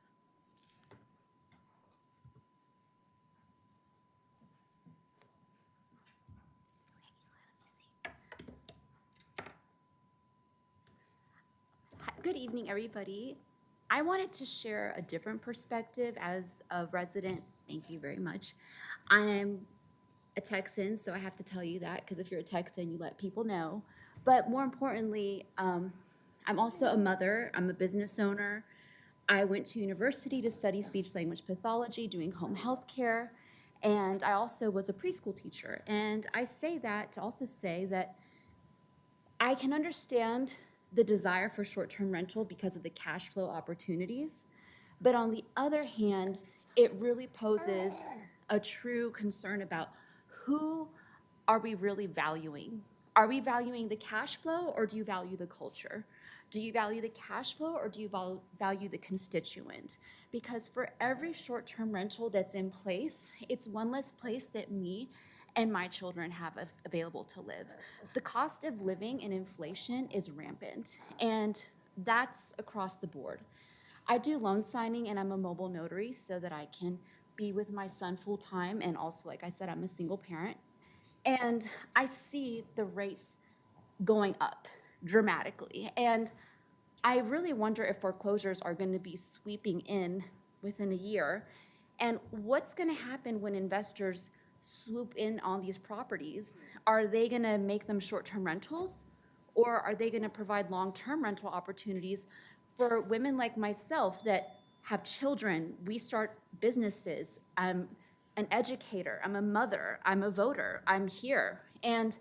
Good evening, everybody. I wanted to share a different perspective as a resident. Thank you very much. I'm a Texan, so I have to tell you that, because if you're a Texan, you let people know. But more importantly, I'm also a mother. I'm a business owner. I went to university to study speech-language pathology, doing home health care, and I also was a preschool teacher. And I say that to also say that I can understand the desire for short-term rental because of the cash flow opportunities. But on the other hand, it really poses a true concern about who are we really valuing? Are we valuing the cash flow, or do you value the culture? Do you value the cash flow, or do you value the constituent? Because for every short-term rental that's in place, it's one less place that me and my children have available to live. The cost of living and inflation is rampant, and that's across the board. I do loan signing, and I'm a mobile notary so that I can be with my son full-time, and also, like I said, I'm a single parent. And I see the rates going up dramatically, and I really wonder if foreclosures are going to be sweeping in within a year, and what's going to happen when investors swoop in on these properties. Are they going to make them short-term rentals, or are they going to provide long-term rental opportunities for women like myself that have children? We start businesses. I'm an educator. I'm a mother. I'm a voter. I'm here. And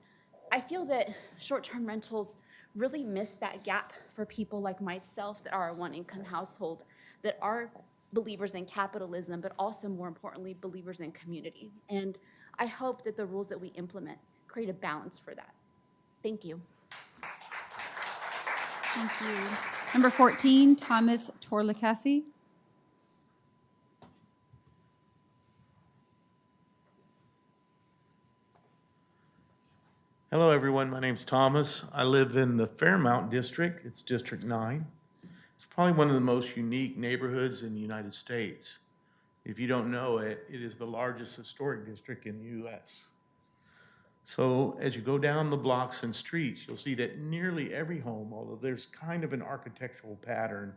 I feel that short-term rentals really miss that gap for people like myself that are a one-income household, that are believers in capitalism, but also, more importantly, believers in community. And I hope that the rules that we implement create a balance for that. Thank you. Thank you. Number 14, Thomas Torlacassi. Hello, everyone. My name's Thomas. I live in the Fairmount District. It's District 9. It's probably one of the most unique neighborhoods in the United States. If you don't know it, it is the largest historic district in the U.S. So as you go down the blocks and streets, you'll see that nearly every home, although there's kind of an architectural pattern,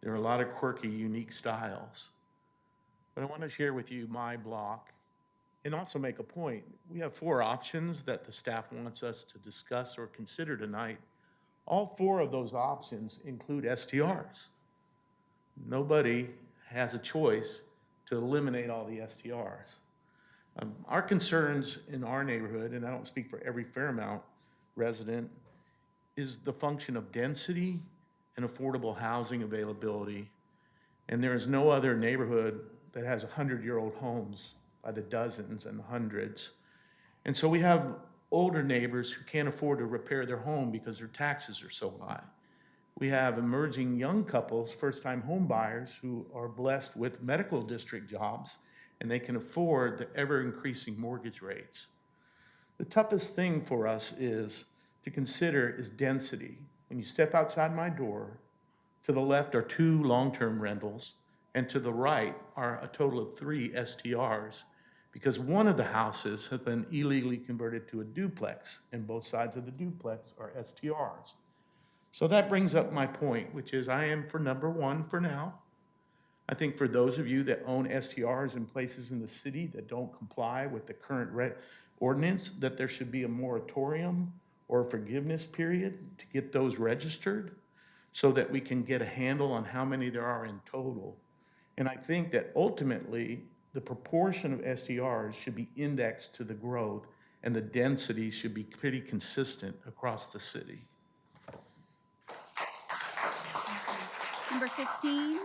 there are a lot of quirky, unique styles. But I want to share with you my block and also make a point. We have 4 options that the staff wants us to discuss or consider tonight. All 4 of those options include STRs. Nobody has a choice to eliminate all the STRs. Our concerns in our neighborhood, and I don't speak for every Fairmount resident, is the function of density and affordable housing availability. And there is no other neighborhood that has 100-year-old homes by the dozens and the hundreds. And so we have older neighbors who can't afford to repair their home because their taxes are so high. We have emerging young couples, first-time home buyers, who are blessed with medical district jobs, and they can afford the ever-increasing mortgage rates. The toughest thing for us to consider is density. When you step outside my door, to the left are 2 long-term rentals, and to the right are a total of 3 STRs, because one of the houses has been illegally converted to a duplex, and both sides of the duplex are STRs. So that brings up my point, which is I am for number 1 for now. I think for those of you that own STRs in places in the city that don't comply with the current ordinance, that there should be a moratorium or a forgiveness period to get those registered so that we can get a handle on how many there are in total. And I think that ultimately, the proportion of STRs should be indexed to the growth, and the density should be pretty consistent across the city. Number 15,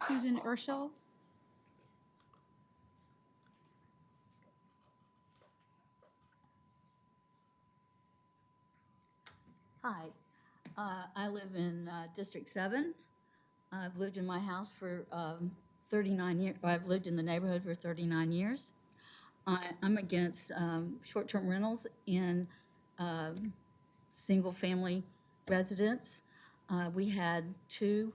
Susan Urschel. Hi, I live in District 7. I've lived in my house for 39 years. I've lived in the neighborhood for 39 years. I'm against short-term rentals in single-family residence. We had 2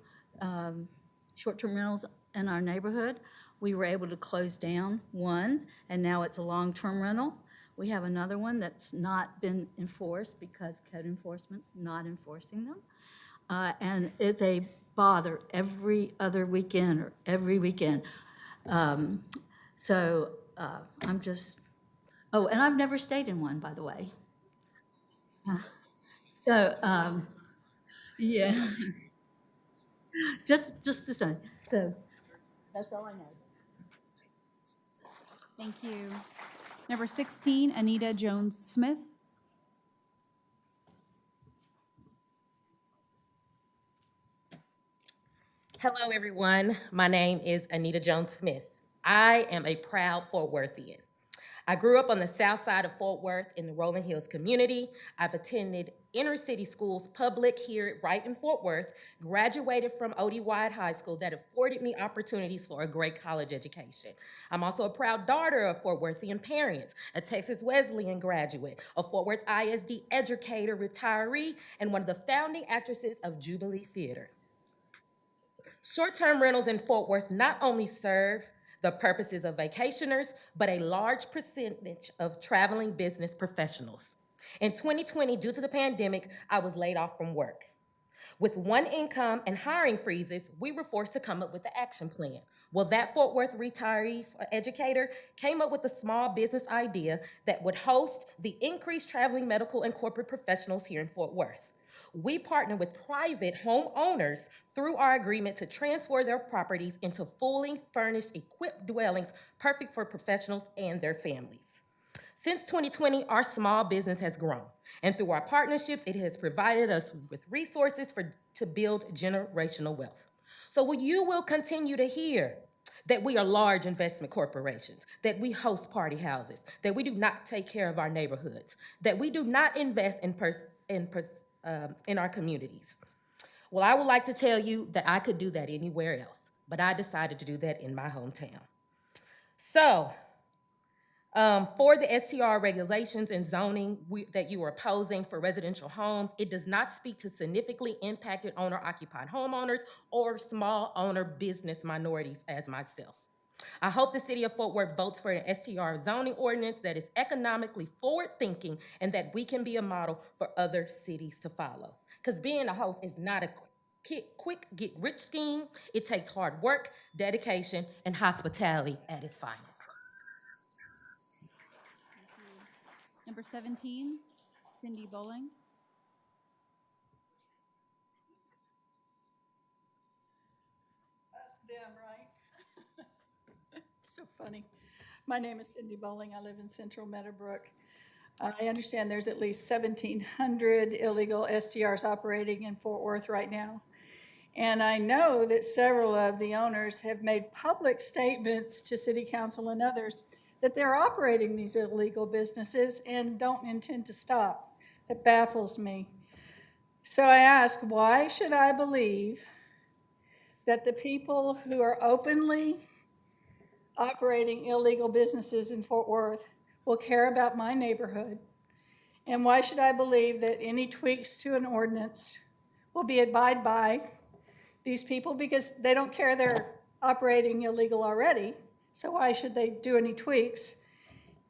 short-term rentals in our neighborhood. We were able to close down one, and now it's a long-term rental. We have another one that's not been enforced because code enforcement's not enforcing them. And it's a bother every other weekend or every weekend. So I'm just, oh, and I've never stayed in one, by the way. Yeah. Just to say, so that's all I know. Thank you. Number 16, Anita Jones-Smith. Hello, everyone. My name is Anita Jones-Smith. I am a proud Fort Worthian. I grew up on the south side of Fort Worth in the Rolling Hills community. I've attended inner city schools, public here right in Fort Worth, graduated from O.D. Wyatt High School that afforded me opportunities for a great college education. I'm also a proud daughter of Fort Worthian parents, a Texas Wesleyan graduate, a Fort Worth ISD educator, retiree, and one of the founding actresses of Jubilee Theater. Short-term rentals in Fort Worth not only serve the purposes of vacationers, but a large percentage of traveling business professionals. In 2020, due to the pandemic, I was laid off from work. With one income and hiring freezes, we were forced to come up with an action plan. Well, that Fort Worth retiree educator came up with a small business idea that would host the increased traveling medical and corporate professionals here in Fort Worth. We partner with private homeowners through our agreement to transfer their properties into fully furnished, equipped dwellings, perfect for professionals and their families. Since 2020, our small business has grown, and through our partnerships, it has provided us with resources to build generational wealth. So you will continue to hear that we are large investment corporations, that we host party houses, that we do not take care of our neighborhoods, that we do not invest in our communities. Well, I would like to tell you that I could do that anywhere else, but I decided to do that in my hometown. So, for the STR regulations and zoning that you are opposing for residential homes, it does not speak to significantly impacted owner-occupied homeowners or small owner business minorities as myself. I hope the city of Fort Worth votes for an STR zoning ordinance that is economically forward-thinking and that we can be a model for other cities to follow. Because being a host is not a quick get-rich scheme. It takes hard work, dedication, and hospitality at its finest. Number 17, Cindy Bowling. That's them, right? So funny. My name is Cindy Bowling. I live in Central Meadowbrook. I understand there's at least 1,700 illegal STRs operating in Fort Worth right now. And I know that several of the owners have made public statements to City Council and others that they're operating these illegal businesses and don't intend to stop. That baffles me. So I ask, why should I believe that the people who are openly operating illegal businesses in Fort Worth will care about my neighborhood? And why should I believe that any tweaks to an ordinance will be abided by these people? Because they don't care, they're operating illegal already. So why should they do any tweaks?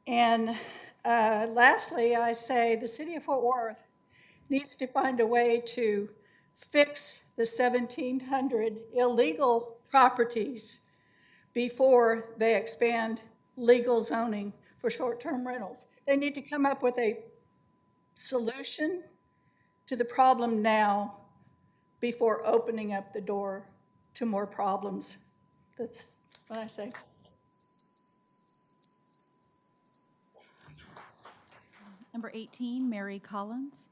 And lastly, I say the city of Fort Worth needs to find a way to fix the 1,700 illegal properties before they expand legal zoning for short-term rentals. They need to come up with a solution to the problem now before opening up the door to more problems. That's what I say. Number 18, Mary Collins.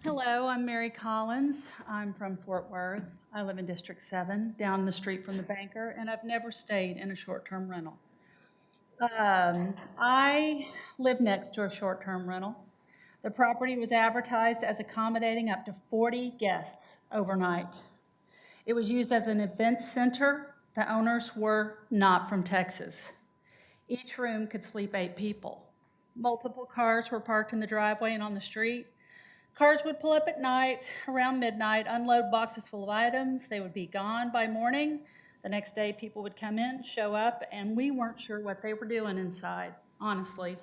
Hello, I'm Mary Collins. I'm from Fort Worth. I live in District 7, down the street from the banker, and I've never stayed in a short-term rental. I live next to a short-term rental. The property was advertised as accommodating up to 40 guests overnight. It was used as an event center. The owners were not from Texas. Each room could sleep 8 people. Multiple cars were parked in the driveway and on the street. Cars would pull up at night, around midnight, unload boxes full of items. They would be gone by morning. The next day, people would come in, show up, and we weren't sure what they were doing inside, honestly.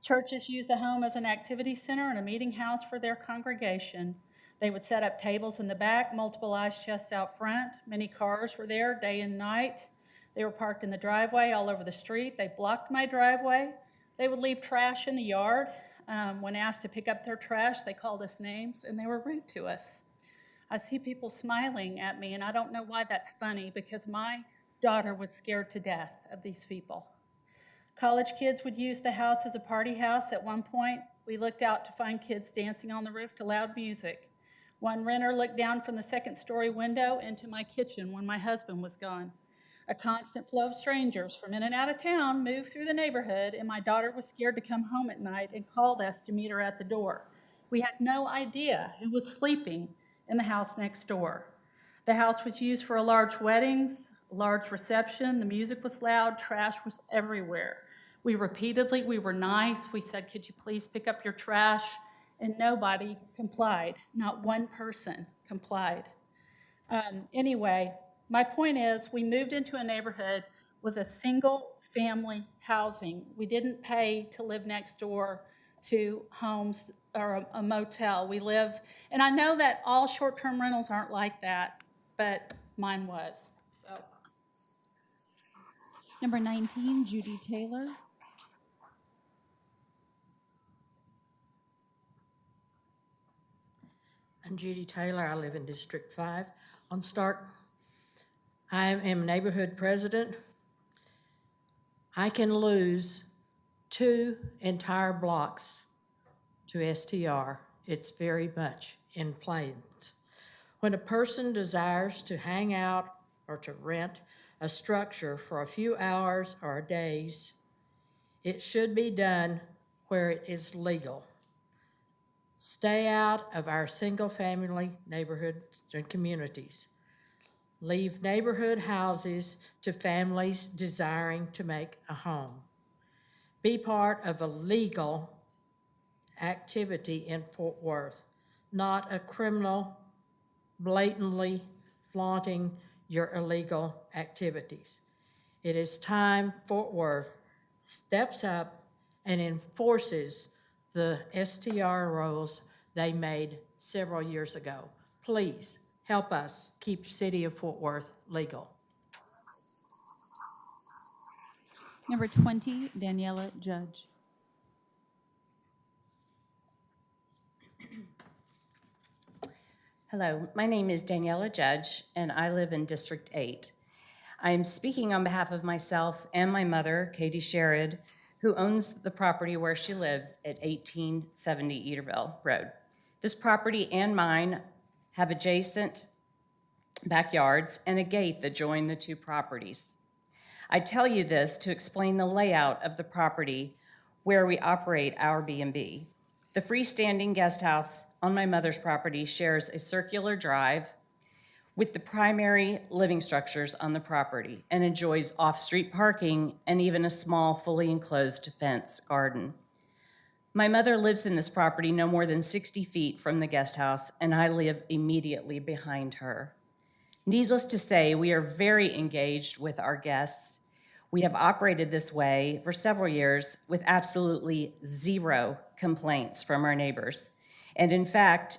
Churches used the home as an activity center and a meeting house for their congregation. They would set up tables in the back, multiple ice chests out front. Many cars were there day and night. They were parked in the driveway all over the street. They blocked my driveway. They would leave trash in the yard. When asked to pick up their trash, they called us names and they were rude to us. I see people smiling at me, and I don't know why that's funny, because my daughter was scared to death of these people. College kids would use the house as a party house. At one point, we looked out to find kids dancing on the roof to loud music. One renter looked down from the second-story window into my kitchen when my husband was gone. A constant flow of strangers from in and out of town moved through the neighborhood, and my daughter was scared to come home at night and called us to meet her at the door. We had no idea who was sleeping in the house next door. The house was used for large weddings, large reception. The music was loud, trash was everywhere. We were nice. We said, could you please pick up your trash? And nobody complied. Not one person complied. Anyway, my point is, we moved into a neighborhood with a single family housing. We didn't pay to live next door to homes or a motel. We live, and I know that all short-term rentals aren't like that, but mine was, so. Number 19, Judy Taylor. I'm Judy Taylor. I live in District 5 on Stark. I am neighborhood president. I can lose 2 entire blocks to STR. It's very much in plains. When a person desires to hang out or to rent a structure for a few hours or days, it should be done where it is legal. Stay out of our single-family neighborhoods and communities. Leave neighborhood houses to families desiring to make a home. Be part of a legal activity in Fort Worth, not a criminal blatantly flaunting your illegal activities. It is time Fort Worth steps up and enforces the STR rules they made several years ago. Please help us keep City of Fort Worth legal. Number 20, Daniela Judge. Hello, my name is Daniela Judge, and I live in District 8. I am speaking on behalf of myself and my mother, Katie Sherrod, who owns the property where she lives at 1870 Eaterville Road. This property and mine have adjacent backyards, and a gate that join the two properties. I tell you this to explain the layout of the property where we operate our B&B. The freestanding guest house on my mother's property shares a circular drive with the primary living structures on the property and enjoys off-street parking and even a small, fully enclosed fence garden. My mother lives in this property no more than 60 feet from the guest house, and I live immediately behind her. Needless to say, we are very engaged with our guests. We have operated this way for several years with absolutely zero complaints from our neighbors. And in fact,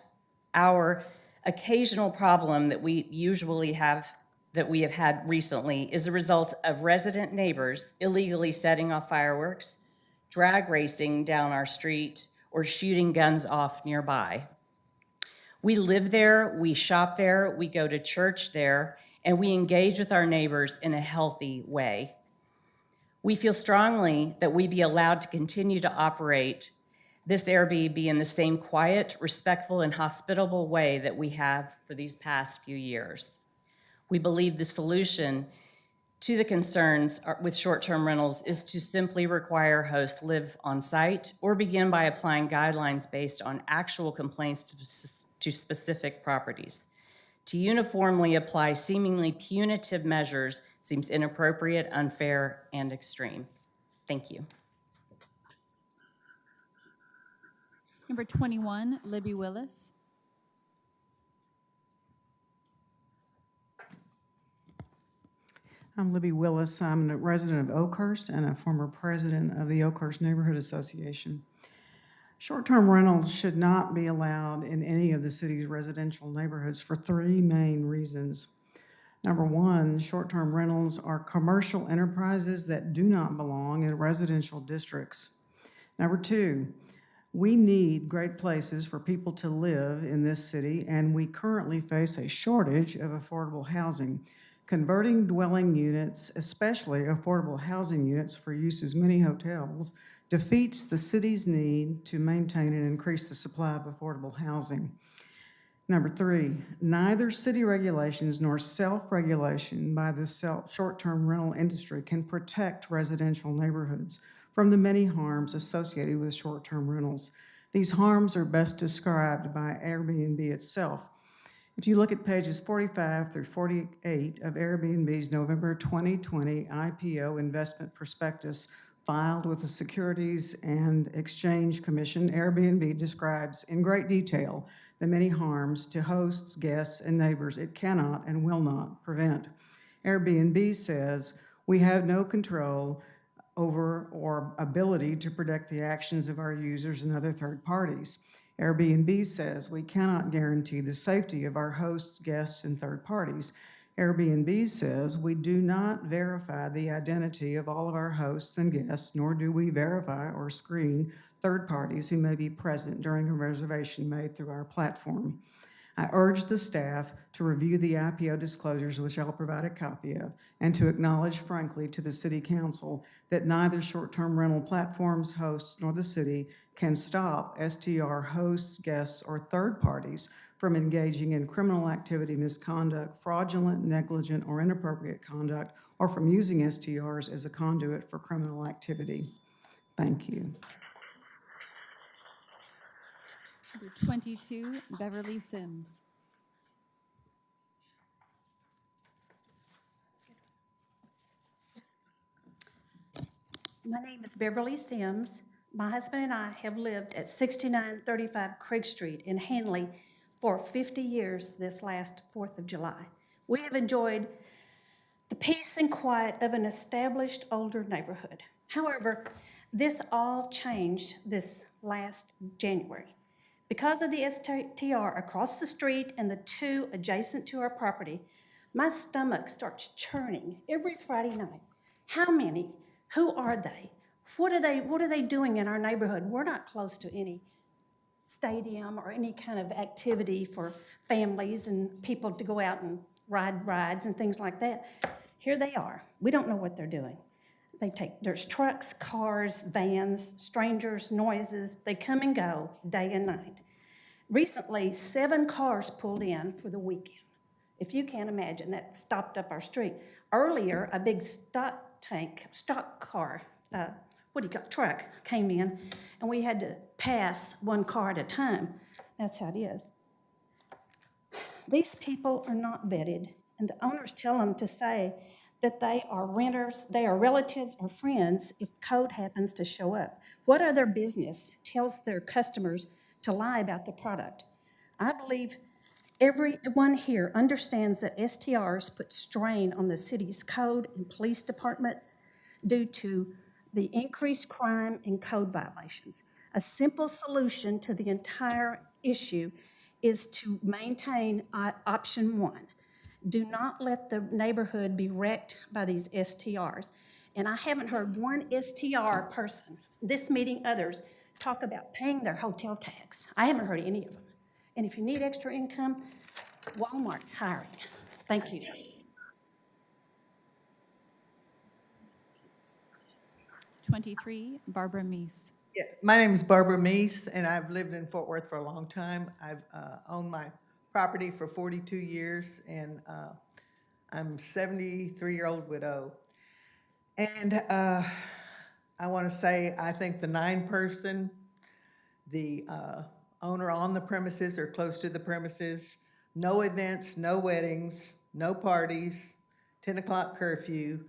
our occasional problem that we have had recently is a result of resident neighbors illegally setting off fireworks, drag racing down our street, or shooting guns off nearby. We live there, we shop there, we go to church there, and we engage with our neighbors in a healthy way. We feel strongly that we be allowed to continue to operate this Airbnb in the same quiet, respectful, and hospitable way that we have for these past few years. We believe the solution to the concerns with short-term rentals is to simply require hosts live on site or begin by applying guidelines based on actual complaints to specific properties. To uniformly apply seemingly punitive measures seems inappropriate, unfair, and extreme. Thank you. Number 21, Libby Willis. I'm Libby Willis. I'm a resident of Oakhurst and a former president of the Oakhurst Neighborhood Association. Short-term rentals should not be allowed in any of the city's residential neighborhoods for three main reasons. Number one, short-term rentals are commercial enterprises that do not belong in residential districts. Number two, we need great places for people to live in this city, and we currently face a shortage of affordable housing. Converting dwelling units, especially affordable housing units for use as mini hotels, defeats the city's need to maintain and increase the supply of affordable housing. Number three, neither city regulations nor self-regulation by the short-term rental industry can protect residential neighborhoods from the many harms associated with short-term rentals. These harms are best described by Airbnb itself. If you look at pages 45 through 48 of Airbnb's November 2020 IPO investment prospectus filed with the Securities and Exchange Commission, Airbnb describes in great detail the many harms to hosts, guests, and neighbors it cannot and will not prevent. Airbnb says, we have no control over or ability to predict the actions of our users and other third parties. Airbnb says we cannot guarantee the safety of our hosts, guests, and third parties. Airbnb says we do not verify the identity of all of our hosts and guests, nor do we verify or screen third parties who may be present during a reservation made through our platform. I urge the staff to review the IPO disclosures, which I'll provide a copy of, and to acknowledge frankly to the City Council that neither short-term rental platforms, hosts, nor the city can stop STR hosts, guests, or third parties from engaging in criminal activity, misconduct, fraudulent, negligent, or inappropriate conduct, or from using STRs as a conduit for criminal activity. Thank you. Number 22, Beverly Sims. My name is Beverly Sims. My husband and I have lived at 6935 Craig Street in Hanley for 50 years this last 4th of July. We have enjoyed the peace and quiet of an established older neighborhood. However, this all changed this last January. Because of the STR across the street and the two adjacent to our property, my stomach starts churning every Friday night. How many? Who are they? What are they doing in our neighborhood? We're not close to any stadium or any kind of activity for families and people to go out and ride rides and things like that. Here they are. We don't know what they're doing. There's trucks, cars, vans, strangers, noises. They come and go day and night. Recently, 7 cars pulled in for the weekend. If you can't imagine, that stopped up our street. Earlier, a big stock car, truck came in, and we had to pass one car at a time. That's how it is. These people are not vetted, and the owners tell them to say that they are renters, they are relatives or friends if code happens to show up. What other business tells their customers to lie about the product? I believe everyone here understands that STRs put strain on the city's code and police departments due to the increased crime and code violations. A simple solution to the entire issue is to maintain option one. Do not let the neighborhood be wrecked by these STRs. And I haven't heard one STR person, this meeting, others, talk about paying their hotel tax. I haven't heard any of them. And if you need extra income, Walmart's hiring. Thank you. Barbara Meese. Yeah, my name is Barbara Meese, and I've lived in Fort Worth for a long time. I've owned my property for 42 years, and I'm a 73-year-old widow. And I want to say, I think the 9-person, the owner on the premises or close to the premises, no events, no weddings, no parties, 10 o'clock curfew,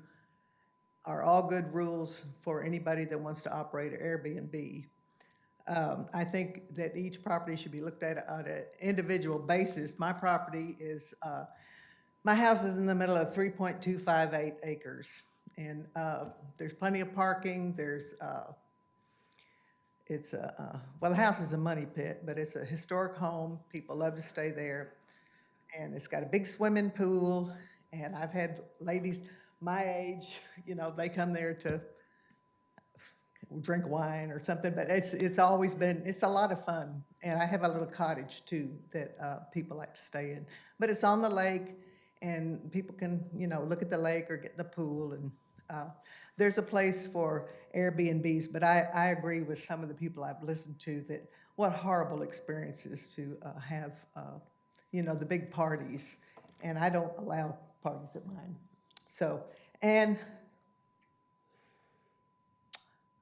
are all good rules for anybody that wants to operate an Airbnb. I think that each property should be looked at on an individual basis. My property is, my house is in the middle of 3.258 acres. And there's plenty of parking. There's, well, the house is a money pit, but it's a historic home. People love to stay there. And it's got a big swimming pool. And I've had ladies my age, you know, they come there to drink wine or something, but it's always been, it's a lot of fun. And I have a little cottage too that people like to stay in. But it's on the lake, and people can, you know, look at the lake or get in the pool. And there's a place for Airbnbs, but I agree with some of the people I've listened to that what horrible experiences to have, you know, the big parties. And I don't allow parties at mine. So, and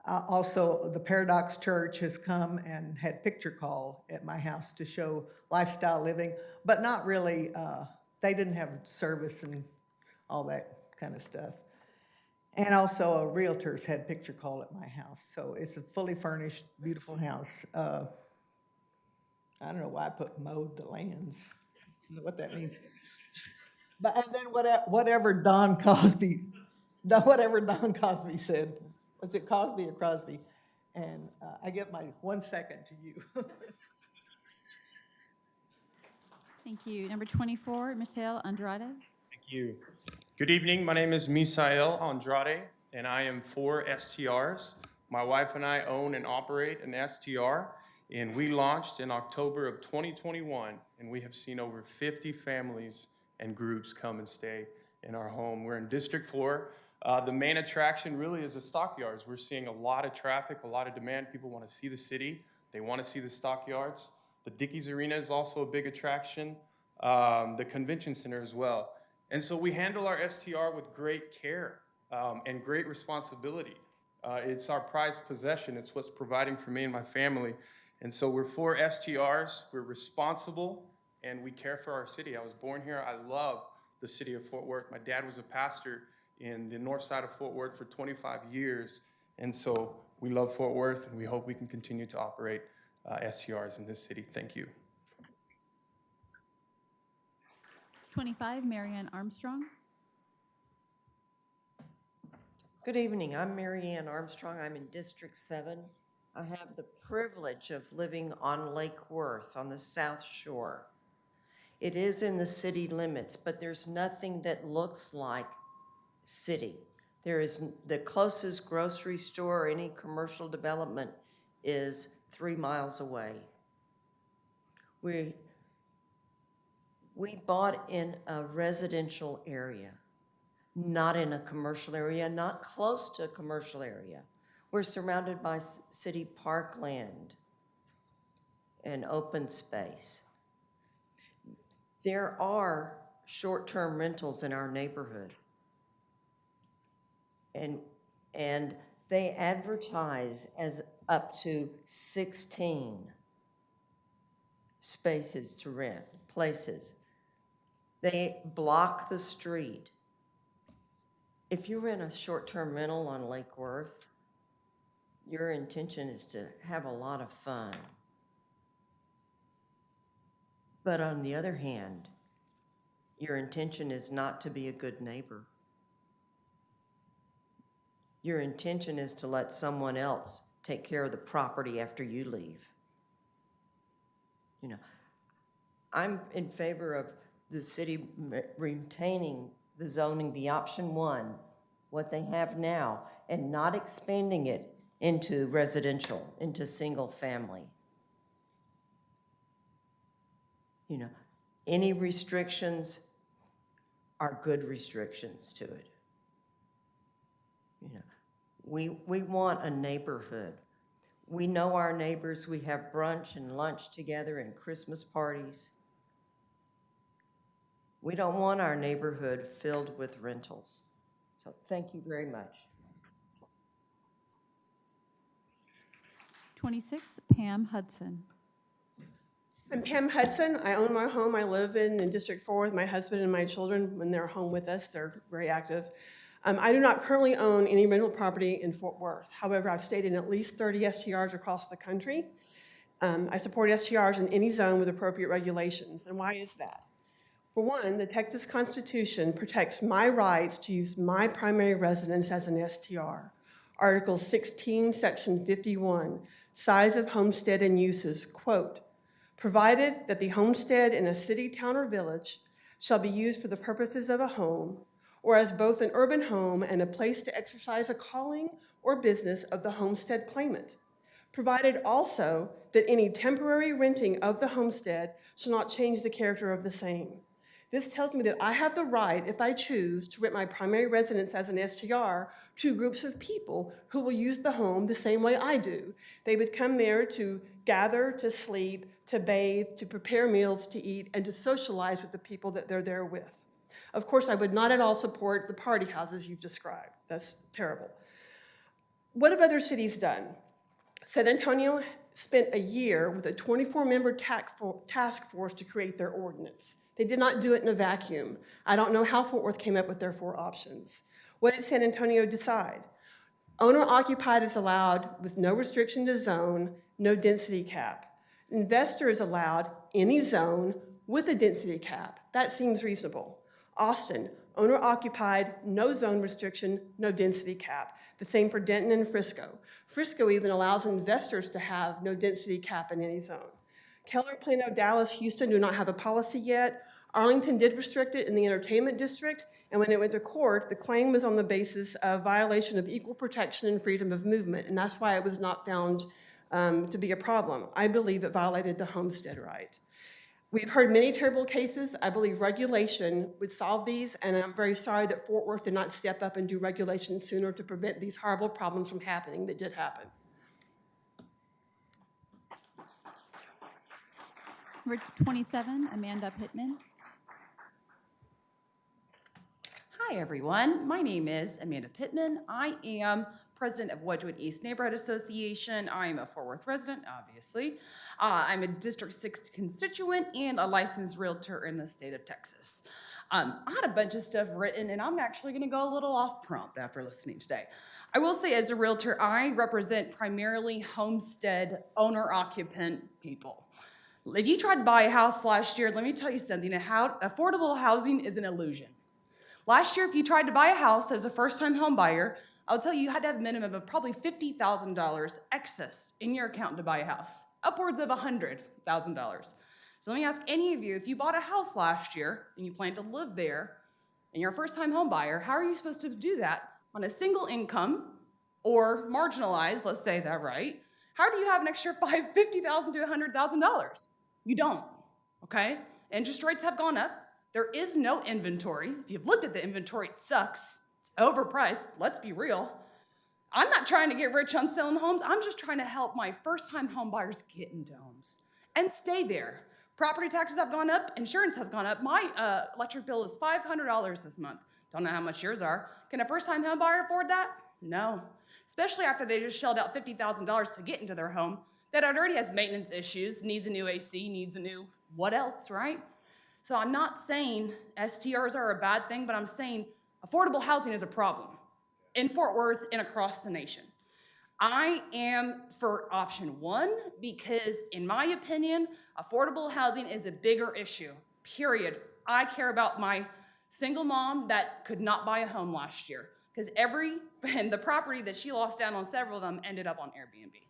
also the Paradox Church has come and had picture call at my house to show lifestyle living, but not really, they didn't have service and all that kind of stuff. And also realtors had picture call at my house. So it's a fully furnished, beautiful house. I don't know why I put mowed the lands. I don't know what that means. But and then whatever Don Cosby said, was it Cosby or Crosby? And I give my 1 second to you. Thank you. Number 24, Misael Andrade. Thank you. Good evening. My name is Misael Andrade, and I am for STRs. My wife and I own and operate an STR, and we launched in October of 2021, and we have seen over 50 families and groups come and stay in our home. We're in District 4. The main attraction really is the stockyards. We're seeing a lot of traffic, a lot of demand. People want to see the city. They want to see the stockyards. The Dickies Arena is also a big attraction. The convention center as well. And so we handle our STR with great care and great responsibility. It's our prized possession. It's what's providing for me and my family. And so we're for STRs. We're responsible, and we care for our city. I was born here. I love the city of Fort Worth. My dad was a pastor in the north side of Fort Worth for 25 years. And so we love Fort Worth, and we hope we can continue to operate STRs in this city. Thank you. 25, Marianne Armstrong. Good evening. I'm Marianne Armstrong. I'm in District 7. I have the privilege of living on Lake Worth on the South Shore. It is in the city limits, but there's nothing that looks like city. There is the closest grocery store or any commercial development is 3 miles away. We bought in a residential area, not in a commercial area, not close to a commercial area. We're surrounded by city parkland and open space. There are short-term rentals in our neighborhood. And they advertise as up to 16 spaces to rent, places. They block the street. If you rent a short-term rental on Lake Worth, your intention is to have a lot of fun. But on the other hand, your intention is not to be a good neighbor. Your intention is to let someone else take care of the property after you leave. You know, I'm in favor of the city retaining the zoning, the option 1, what they have now, and not expanding it into residential, into single family. You know, any restrictions are good restrictions to it. You know, we want a neighborhood. We know our neighbors. We have brunch and lunch together and Christmas parties. We don't want our neighborhood filled with rentals. So thank you very much. 26, Pam Hudson. I'm Pam Hudson. I own my home. I live in District 4 with my husband and my children. When they're home with us, they're very active. I do not currently own any rental property in Fort Worth. However, I've stayed in at least 30 STRs across the country. I support STRs in any zone with appropriate regulations. And why is that? For one, the Texas Constitution protects my rights to use my primary residence as an STR. Article 16, Section 51, size of homestead and uses, quote, provided that the homestead in a city, town, or village shall be used for the purposes of a home, or as both an urban home and a place to exercise a calling or business of the homestead claimant. Provided also that any temporary renting of the homestead shall not change the character of the same. This tells me that I have the right, if I choose, to rent my primary residence as an STR to groups of people who will use the home the same way I do. They would come there to gather, to sleep, to bathe, to prepare meals to eat, and to socialize with the people that they're there with. Of course, I would not at all support the party houses you've described. That's terrible. What have other cities done? San Antonio spent a year with a 24-member task force to create their ordinance. They did not do it in a vacuum. I don't know how Fort Worth came up with their 4 options. What did San Antonio decide? Owner-occupied is allowed with no restriction to zone, no density cap. Investor is allowed any zone with a density cap. That seems reasonable. Austin, owner-occupied, no zone restriction, no density cap. The same for Denton and Frisco. Frisco even allows investors to have no density cap in any zone. Keller, Plano, Dallas, Houston do not have a policy yet. Arlington did restrict it in the entertainment district, and when it went to court, the claim was on the basis of violation of equal protection and freedom of movement, and that's why it was not found to be a problem. I believe it violated the homestead right. We've heard many terrible cases. I believe regulation would solve these, and I'm very sorry that Fort Worth did not step up and do regulation sooner to prevent these horrible problems from happening that did happen. Number 27, Amanda Pittman. Hi, everyone. My name is Amanda Pittman. I am president of Wedgwood East Neighborhood Association. I'm a Fort Worth resident, obviously. I'm a District 6 constituent and a licensed realtor in the state of Texas. I had a bunch of stuff written, and I'm actually going to go a little off prompt after listening today. I will say, as a realtor, I represent primarily homestead owner-occupant people. If you tried to buy a house last year, let me tell you something. Affordable housing is an illusion. Last year, if you tried to buy a house as a first-time home buyer, I'll tell you had to have a minimum of probably $50,000 excess in your account to buy a house, upwards of $100,000. So let me ask any of you, if you bought a house last year and you plan to live there and you're a first-time home buyer, how are you supposed to do that on a single income or marginalized, let's say that right? How do you have an extra $50,000 to $100,000? You don't, okay? Interest rates have gone up. There is no inventory. If you've looked at the inventory, it sucks. It's overpriced. Let's be real. I'm not trying to get rich on selling homes. I'm just trying to help my first-time home buyers get into homes and stay there. Property taxes have gone up, insurance has gone up. My electric bill is $500 this month. Don't know how much yours are. Can a first-time home buyer afford that? No. Especially after they just shelled out $50,000 to get into their home that already has maintenance issues, needs a new AC, needs a new what else, right? So I'm not saying STRs are a bad thing, but I'm saying affordable housing is a problem in Fort Worth and across the nation. I am for option one because, in my opinion, affordable housing is a bigger issue, period. I care about my single mom that could not buy a home last year because the property that she lost out on, several of them ended up on Airbnb.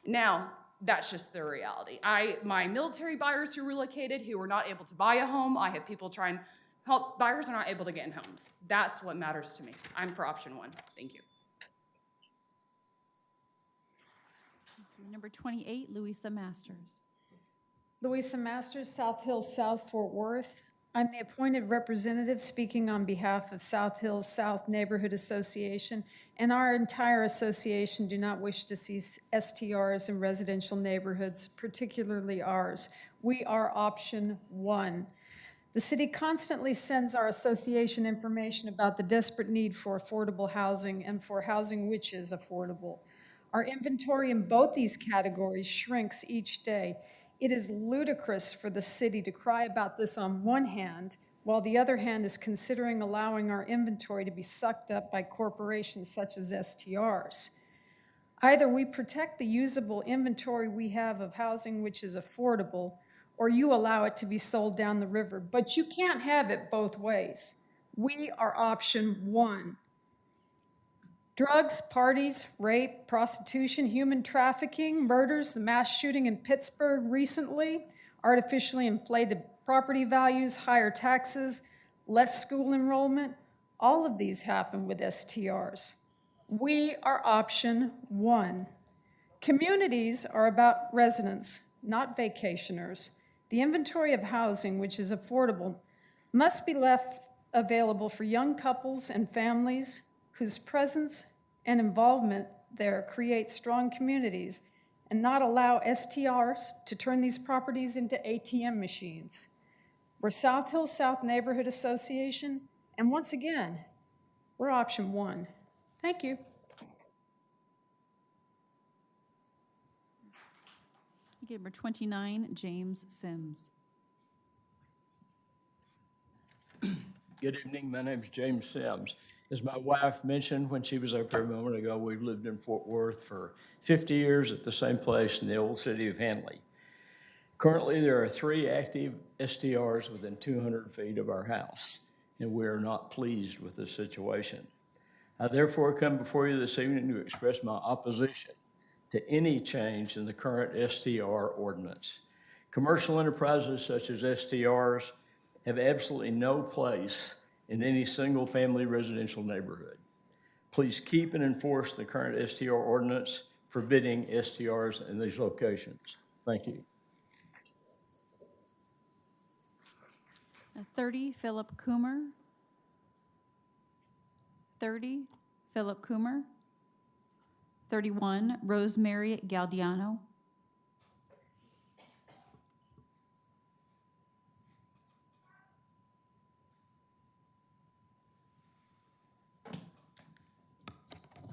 Now, that's just the reality. My military buyers who relocated who were not able to buy a home, I have people trying to help buyers are not able to get in homes. That's what matters to me. I'm for option one. Thank you. Number 28, Louisa Masters. Louisa Masters, South Hills South, Fort Worth. I'm the appointed representative speaking on behalf of South Hills South Neighborhood Association, and our entire association do not wish to see STRs in residential neighborhoods, particularly ours. We are option one. The city constantly sends our association information about the desperate need for affordable housing and for housing which is affordable. Our inventory in both these categories shrinks each day. It is ludicrous for the city to cry about this on one hand, while the other hand is considering allowing our inventory to be sucked up by corporations such as STRs. Either we protect the usable inventory we have of housing which is affordable, or you allow it to be sold down the river. But you can't have it both ways. We are option one. Drugs, parties, rape, prostitution, human trafficking, murders, the mass shooting in Pittsburgh recently, artificially inflated property values, higher taxes, less school enrollment, all of these happen with STRs. We are option one. Communities are about residents, not vacationers. The inventory of housing, which is affordable, must be left available for young couples and families whose presence and involvement there create strong communities, and not allow STRs to turn these properties into ATM machines. We're South Hills South Neighborhood Association, and once again, we're option one. Thank you. Number 29, James Sims. Good evening, my name's James Sims. As my wife mentioned when she was up here a moment ago, we've lived in Fort Worth for 50 years at the same place in the old city of Handley. Currently, there are 3 active STRs within 200 feet of our house, and we are not pleased with this situation. I therefore come before you this evening to express my opposition to any change in the current STR ordinance. Commercial enterprises such as STRs have absolutely no place in any single-family residential neighborhood. Please keep and enforce the current STR ordinance forbidding STRs in these locations. Thank you. 30, Philip Coomer. 30, Philip Coomer. 31, Rosemary Galdiano.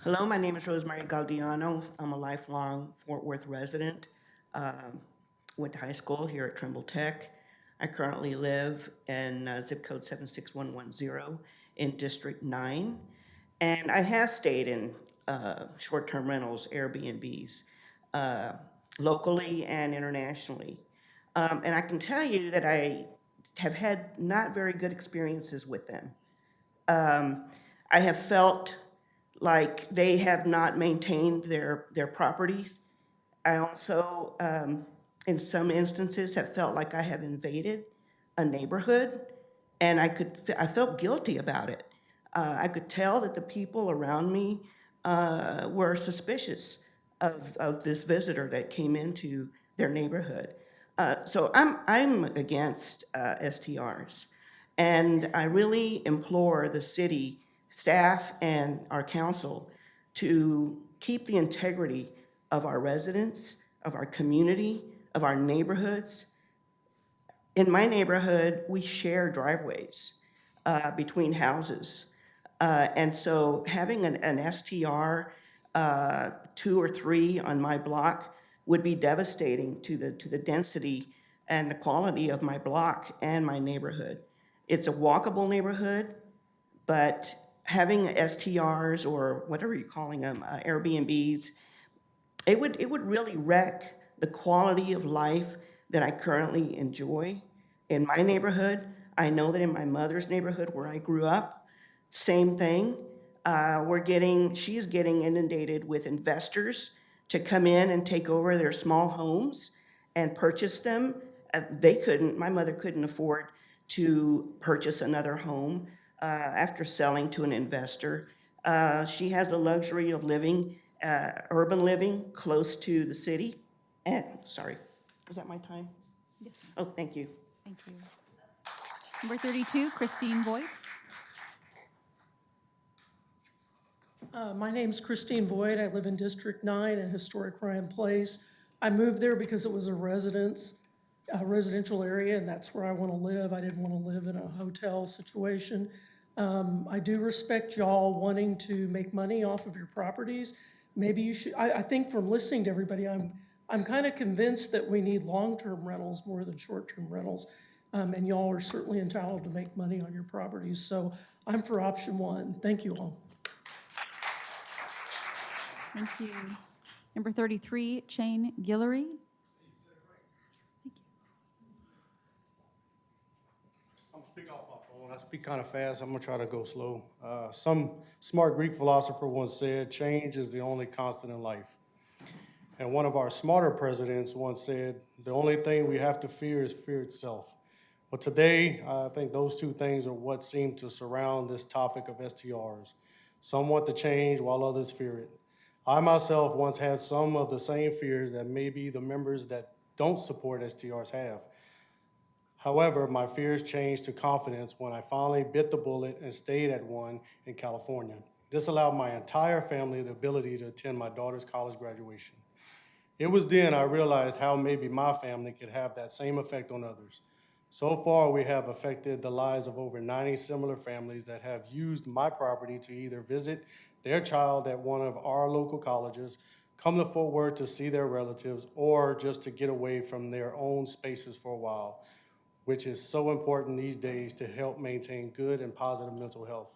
Hello, my name is Rosemary Galdiano. I'm a lifelong Fort Worth resident. Went to high school here at Trimble Tech. I currently live in zip code 76110 in District 9. And I have stayed in short-term rentals, Airbnbs, locally and internationally. And I can tell you that I have had not very good experiences with them. I have felt like they have not maintained their properties. I also, in some instances, have felt like I have invaded a neighborhood, and I felt guilty about it. I could tell that the people around me were suspicious of this visitor that came into their neighborhood. So I'm against STRs, and I really implore the city staff and our council to keep the integrity of our residents, of our community, of our neighborhoods. In my neighborhood, we share driveways between houses. And so having an STR 2 or 3 on my block would be devastating to the density and the quality of my block and my neighborhood. It's a walkable neighborhood, but having STRs or whatever you're calling them, Airbnbs, it would really wreck the quality of life that I currently enjoy in my neighborhood. I know that in my mother's neighborhood where I grew up, same thing. She is getting inundated with investors to come in and take over their small homes and purchase them. My mother couldn't afford to purchase another home after selling to an investor. She has the luxury of living, urban living, close to the city. And, sorry, was that my time? Yes. Oh, thank you. Thank you. Number 32, Christine Boyd. My name's Christine Boyd. I live in District 9 in Historic Ryan Place. I moved there because it was a residential area, and that's where I want to live. I didn't want to live in a hotel situation. I do respect y'all wanting to make money off of your properties. Maybe you should, I think from listening to everybody, I'm kind of convinced that we need long-term rentals more than short-term rentals. And y'all are certainly entitled to make money on your properties. So I'm for option 1. Thank you all. Thank you. Number 33, Shane Guillory. I'm speaking off my phone. I speak kind of fast. I'm going to try to go slow. Some smart Greek philosopher once said, change is the only constant in life. And one of our smarter presidents once said, the only thing we have to fear is fear itself. But today, I think those two things are what seem to surround this topic of STRs. Some want the change while others fear it. I myself once had some of the same fears that maybe the members that don't support STRs have. However, my fears changed to confidence when I finally bit the bullet and stayed at one in California. This allowed my entire family the ability to attend my daughter's college graduation. It was then I realized how maybe my family could have that same effect on others. So far, we have affected the lives of over 90 similar families that have used my property to either visit their child at one of our local colleges, come to Fort Worth to see their relatives, or just to get away from their own spaces for a while, which is so important these days to help maintain good and positive mental health.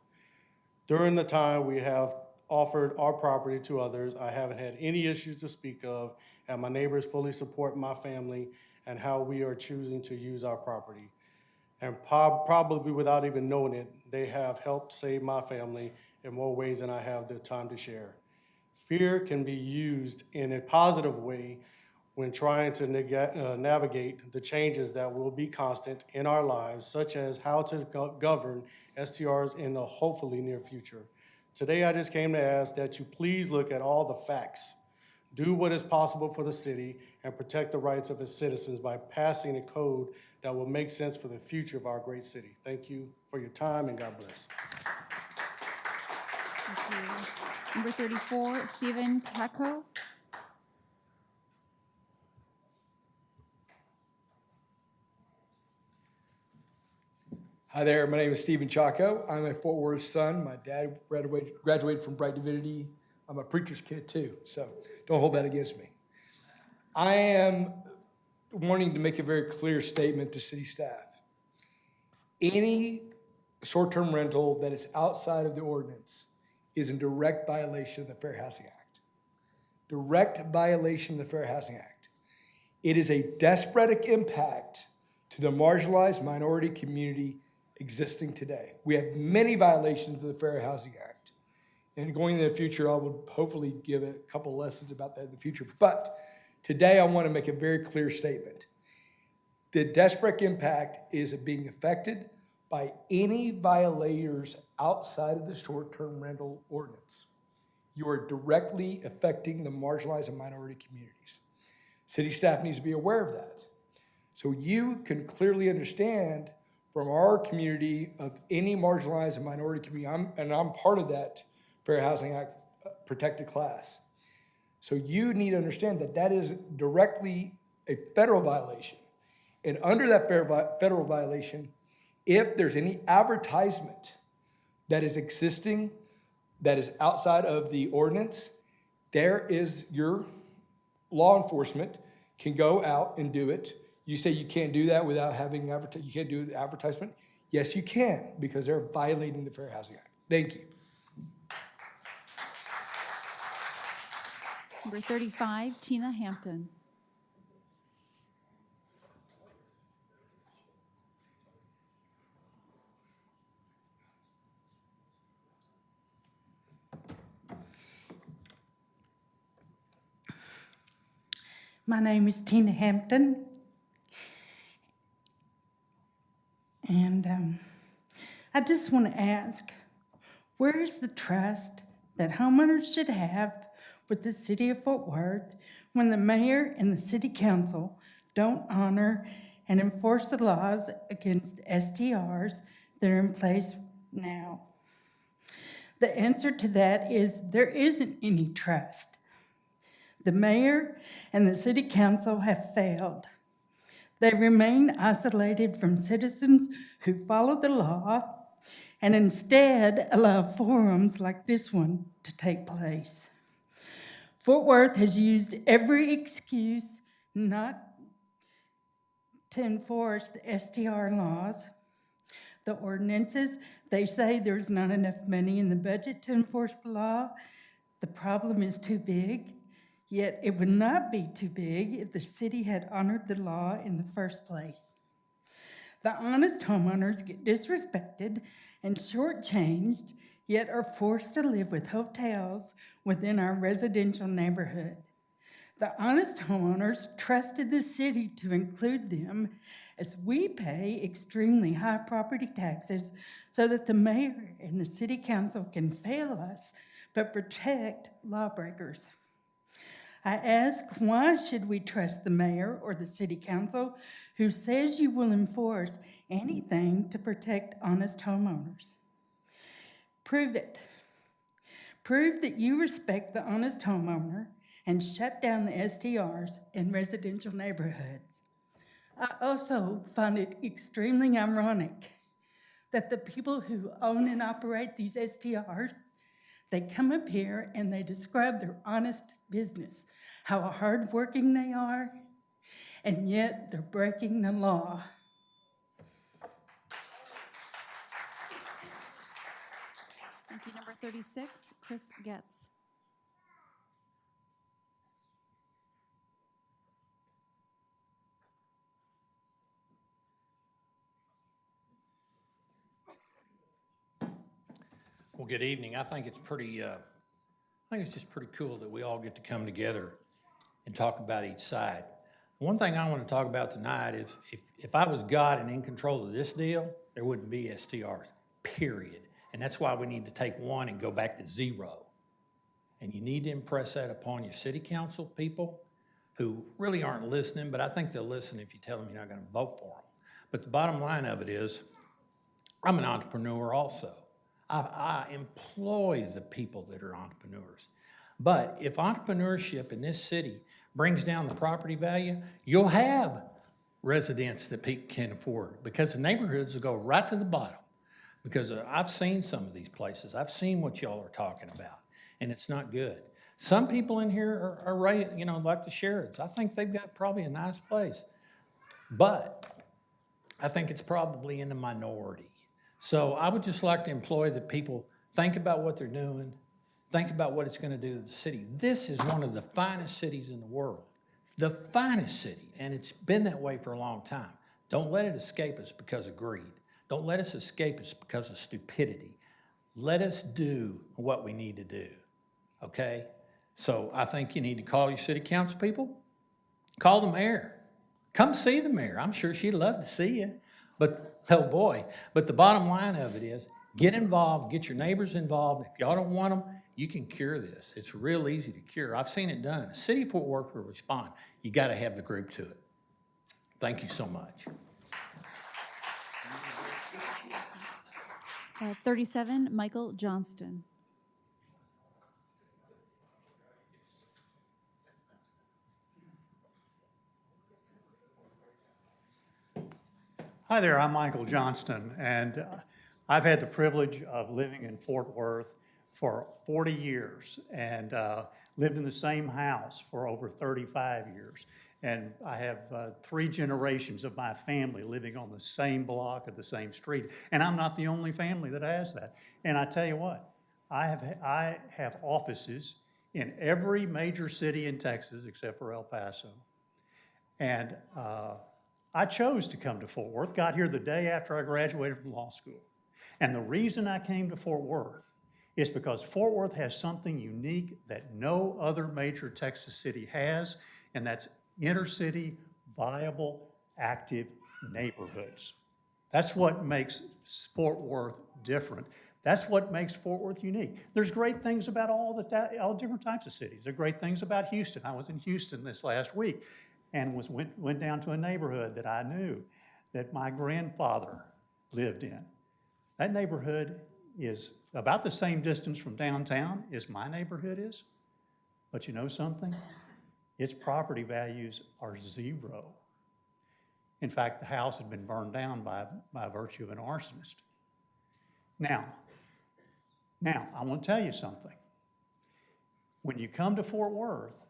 During the time we have offered our property to others, I haven't had any issues to speak of, and my neighbors fully support my family and how we are choosing to use our property. And probably without even knowing it, they have helped save my family in more ways than I have the time to share. Fear can be used in a positive way when trying to navigate the changes that will be constant in our lives, such as how to govern STRs in the hopefully near future. Today, I just came to ask that you please look at all the facts, do what is possible for the city, and protect the rights of its citizens by passing a code that will make sense for the future of our great city. Thank you for your time, and God bless. Thank you. Number 34, Stephen Kako. Hi there, my name is Stephen Chaco. I'm a Fort Worth son. My dad graduated from Bright Divinity. I'm a preacher's kid too, so don't hold that against me. I am wanting to make a very clear statement to city staff. Any short-term rental that is outside of the ordinance is in direct violation of the Fair Housing Act. Direct violation of the Fair Housing Act. It is a desperate impact to the marginalized minority community existing today. We have many violations of the Fair Housing Act. And going into the future, I will hopefully give a couple lessons about that in the future. But today, I want to make a very clear statement. The desperate impact is being affected by any violators outside of the short-term rental ordinance. You are directly affecting the marginalized and minority communities. City staff needs to be aware of that. So you can clearly understand from our community of any marginalized and minority community, I'm part of that Fair Housing Act protected class. So you need to understand that that is directly a federal violation. And under that federal violation, if there's any advertisement that is existing, that is outside of the ordinance, there is your law enforcement can go out and do it. You say you can't do that without having you can't do the advertisement. Yes, you can, because they're violating the Fair Housing Act. Thank you. Number 35, Tina Hampton. My name is Tina Hampton, and I just want to ask, where is the trust that homeowners should have with the city of Fort Worth when the mayor and the city council don't honor and enforce the laws against STRs that are in place now? The answer to that is there isn't any trust. The mayor and the city council have failed. They remain isolated from citizens who follow the law and instead allow forums like this one to take place. Fort Worth has used every excuse not to enforce the STR laws. The ordinances, they say there's not enough money in the budget to enforce the law. The problem is too big. Yet it would not be too big if the city had honored the law in the first place. The honest homeowners get disrespected and shortchanged, yet are forced to live with hotels within our residential neighborhood. The honest homeowners trusted the city to include them as we pay extremely high property taxes so that the mayor and the city council can fail us but protect lawbreakers. I ask, why should we trust the mayor or the city council who says you will enforce anything to protect honest homeowners? Prove it. Prove that you respect the honest homeowner and shut down the STRs in residential neighborhoods. I also find it extremely ironic that the people who own and operate these STRs, they come up here and they describe their honest business, how hardworking they are, and yet they're breaking the law. Thank you. Number 36, Chris Getz. Well, good evening. I think it's just pretty cool that we all get to come together and talk about each side. One thing I want to talk about tonight is if I was God and in control of this deal, there wouldn't be STRs, period. And that's why we need to take one and go back to zero. And you need to impress that upon your city council people who really aren't listening, but I think they'll listen if you tell them you're not going to vote for them. But the bottom line of it is, I'm an entrepreneur also. I employ the people that are entrepreneurs. But if entrepreneurship in this city brings down the property value, you'll have residents that people can't afford because the neighborhoods will go right to the bottom. Because I've seen some of these places. I've seen what y'all are talking about, and it's not good. Some people in here are right, like the Sherrods. I think they've got probably a nice place. But I think it's probably in the minority. So I would just like to employ the people, think about what they're doing, think about what it's going to do to the city. This is one of the finest cities in the world, the finest city, and it's been that way for a long time. Don't let it escape us because of greed. Don't let us escape us because of stupidity. Let us do what we need to do, okay? So I think you need to call your city council people, call the mayor. Come see the mayor. I'm sure she'd love to see you. But, oh boy, but the bottom line of it is get involved, get your neighbors involved. If y'all don't want them, you can cure this. It's real easy to cure. I've seen it done. The city of Fort Worth will respond. You got to have the group to it. Thank you so much. 37, Michael Johnston. Hi there, I'm Michael Johnston, and I've had the privilege of living in Fort Worth for 40 years and lived in the same house for over 35 years. And I have 3 generations of my family living on the same block of the same street. And I'm not the only family that has that. And I tell you what, I have offices in every major city in Texas except for El Paso. And I chose to come to Fort Worth, got here the day after I graduated from law school. And the reason I came to Fort Worth is because Fort Worth has something unique that no other major Texas city has, and that's inner-city, viable, active neighborhoods. That's what makes Fort Worth different. That's what makes Fort Worth unique. There's great things about all different types of cities. There are great things about Houston. I was in Houston this last week and went down to a neighborhood that I knew that my grandfather lived in. That neighborhood is about the same distance from downtown as my neighborhood is. But you know something? Its property values are 0. In fact, the house had been burned down by virtue of an arsonist. Now, I want to tell you something. When you come to Fort Worth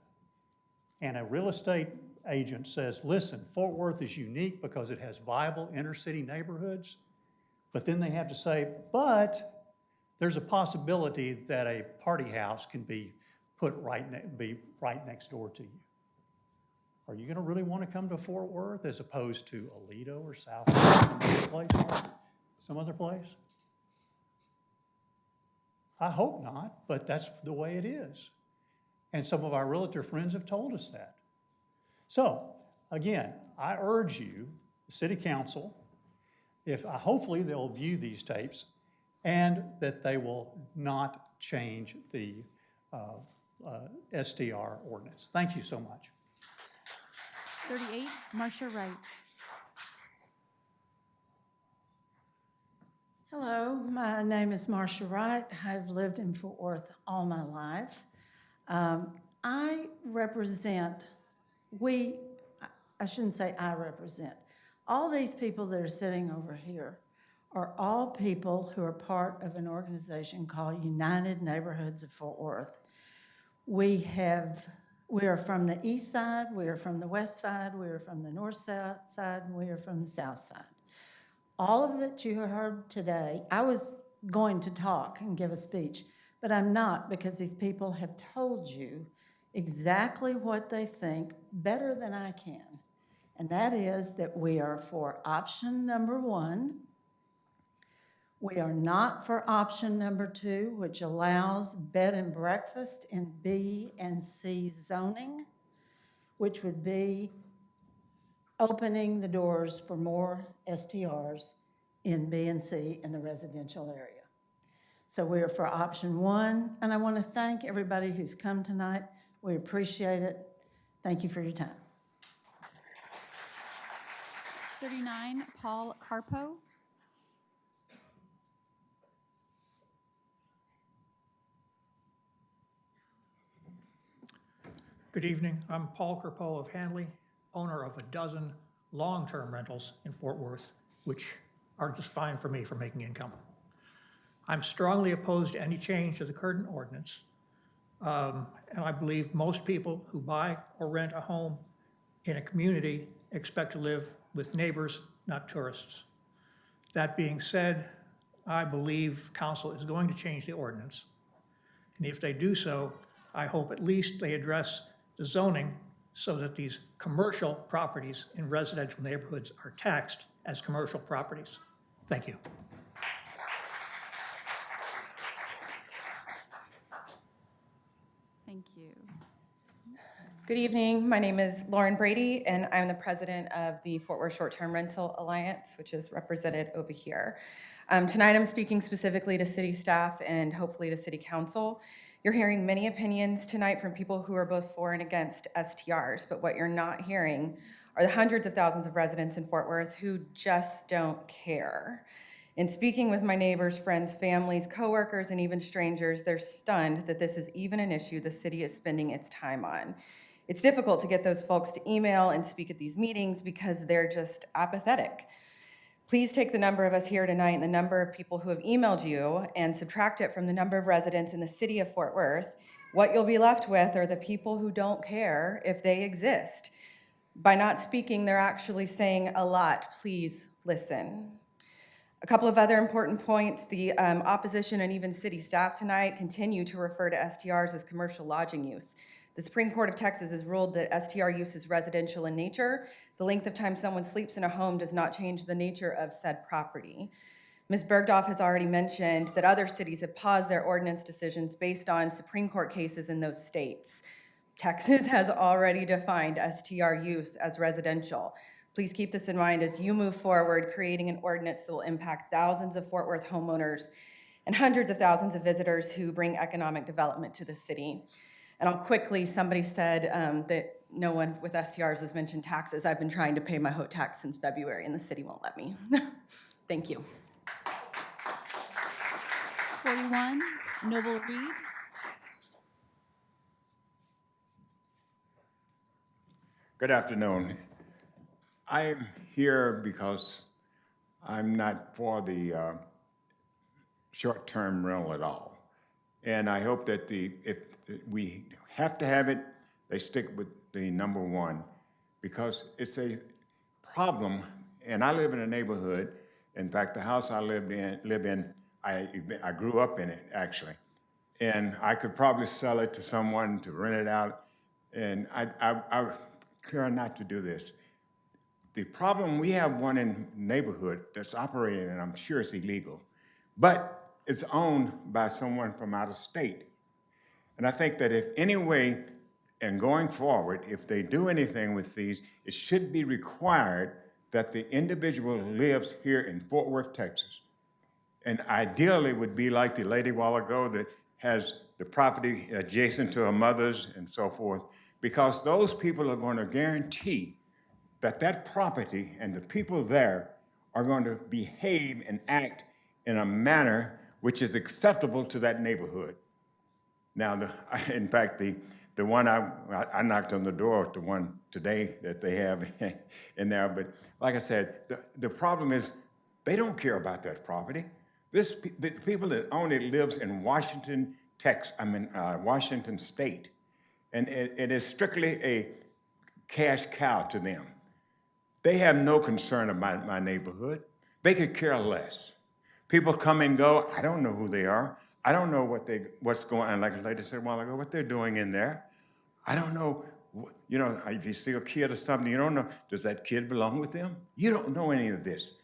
and a real estate agent says, listen, Fort Worth is unique because it has viable inner-city neighborhoods, but then they have to say, but there's a possibility that a party house can be right next door to you. Are you going to really want to come to Fort Worth as opposed to Aledo or South some other place? I hope not, but that's the way it is. And some of our realtor friends have told us that. So, again, I urge you, the City Council, hopefully they'll view these tapes and that they will not change the STR ordinance. Thank you so much. 38, Marcia Wright. Hello, my name is Marcia Wright. I've lived in Fort Worth all my life. I represent, I shouldn't say I represent, all these people that are sitting over here are all people who are part of an organization called United Neighborhoods of Fort Worth. We are from the east side, we are from the west side, we are from the north side, and we are from the south side. All of that you heard today, I was going to talk and give a speech, but I'm not, because these people have told you exactly what they think better than I can. And that is that we are for option number 1. We are not for option number 2, which allows bed and breakfast in B and C zoning, which would be opening the doors for more STRs in B and C in the residential area. So we are for option 1, and I want to thank everybody who's come tonight. We appreciate it. Thank you for your time. 39, Paul Carpo. Good evening. I'm Paul Carpo of Hanley, owner of a dozen long-term rentals in Fort Worth, which are just fine for me for making income. I'm strongly opposed to any change to the current ordinance. And I believe most people who buy or rent a home in a community expect to live with neighbors, not tourists. That being said, I believe council is going to change the ordinance. And if they do so, I hope at least they address the zoning so that these commercial properties in residential neighborhoods are taxed as commercial properties. Thank you. Thank you. Good evening. My name is Lauren Brady, and I'm the president of the Fort Worth Short-Term Rental Alliance, which is represented over here. Tonight, I'm speaking specifically to city staff and hopefully to city council. You're hearing many opinions tonight from people who are both for and against STRs, but what you're not hearing are the hundreds of thousands of residents in Fort Worth who just don't care. In speaking with my neighbors, friends, families, coworkers, and even strangers, they're stunned that this is even an issue the city is spending its time on. It's difficult to get those folks to email and speak at these meetings because they're just apathetic. Please take the number of us here tonight and the number of people who have emailed you and subtract it from the number of residents in the city of Fort Worth. What you'll be left with are the people who don't care if they exist. By not speaking, they're actually saying a lot. Please listen. A couple of other important points. The opposition and even city staff tonight continue to refer to STRs as commercial lodging use. The Supreme Court of Texas has ruled that STR use is residential in nature. The length of time someone sleeps in a home does not change the nature of said property. Ms. Bergdorf has already mentioned that other cities have paused their ordinance decisions based on Supreme Court cases in those states. Texas has already defined STR use as residential. Please keep this in mind as you move forward, creating an ordinance that will impact thousands of Fort Worth homeowners and hundreds of thousands of visitors who bring economic development to the city. And I'll quickly, somebody said that no one with STRs has mentioned taxes. I've been trying to pay my HOT tax since February and the city won't let me. Thank you. 41, Noble Reed. Good afternoon. I'm here because I'm not for the short-term rental at all. And I hope that if we have to have it, they stick with the number one, because it's a problem. And I live in a neighborhood. In fact, the house I live in, I grew up in it, actually. And I could probably sell it to someone to rent it out. And I care not to do this. The problem, we have one in the neighborhood that's operating, and I'm sure it's illegal, but it's owned by someone from out of state. And I think that if any way, and going forward, if they do anything with these, it should be required that the individual lives here in Fort Worth, Texas. And ideally would be like the lady a while ago that has the property adjacent to her mother's and so forth, because those people are going to guarantee that that property and the people there are going to behave and act in a manner which is acceptable to that neighborhood. Now, in fact, the one I knocked on the door, the one today that they have in there, but like I said, the problem is they don't care about that property. The people that own it lives in Washington, Washington State, and it is strictly a cash cow to them. They have no concern about my neighborhood. They could care less. People come and go. I don't know who they are. I don't know what's going on. Like a lady said a while ago, what they're doing in there. I don't know. You know, if you see a kid or something, you don't know, does that kid belong with them? You don't know any of this.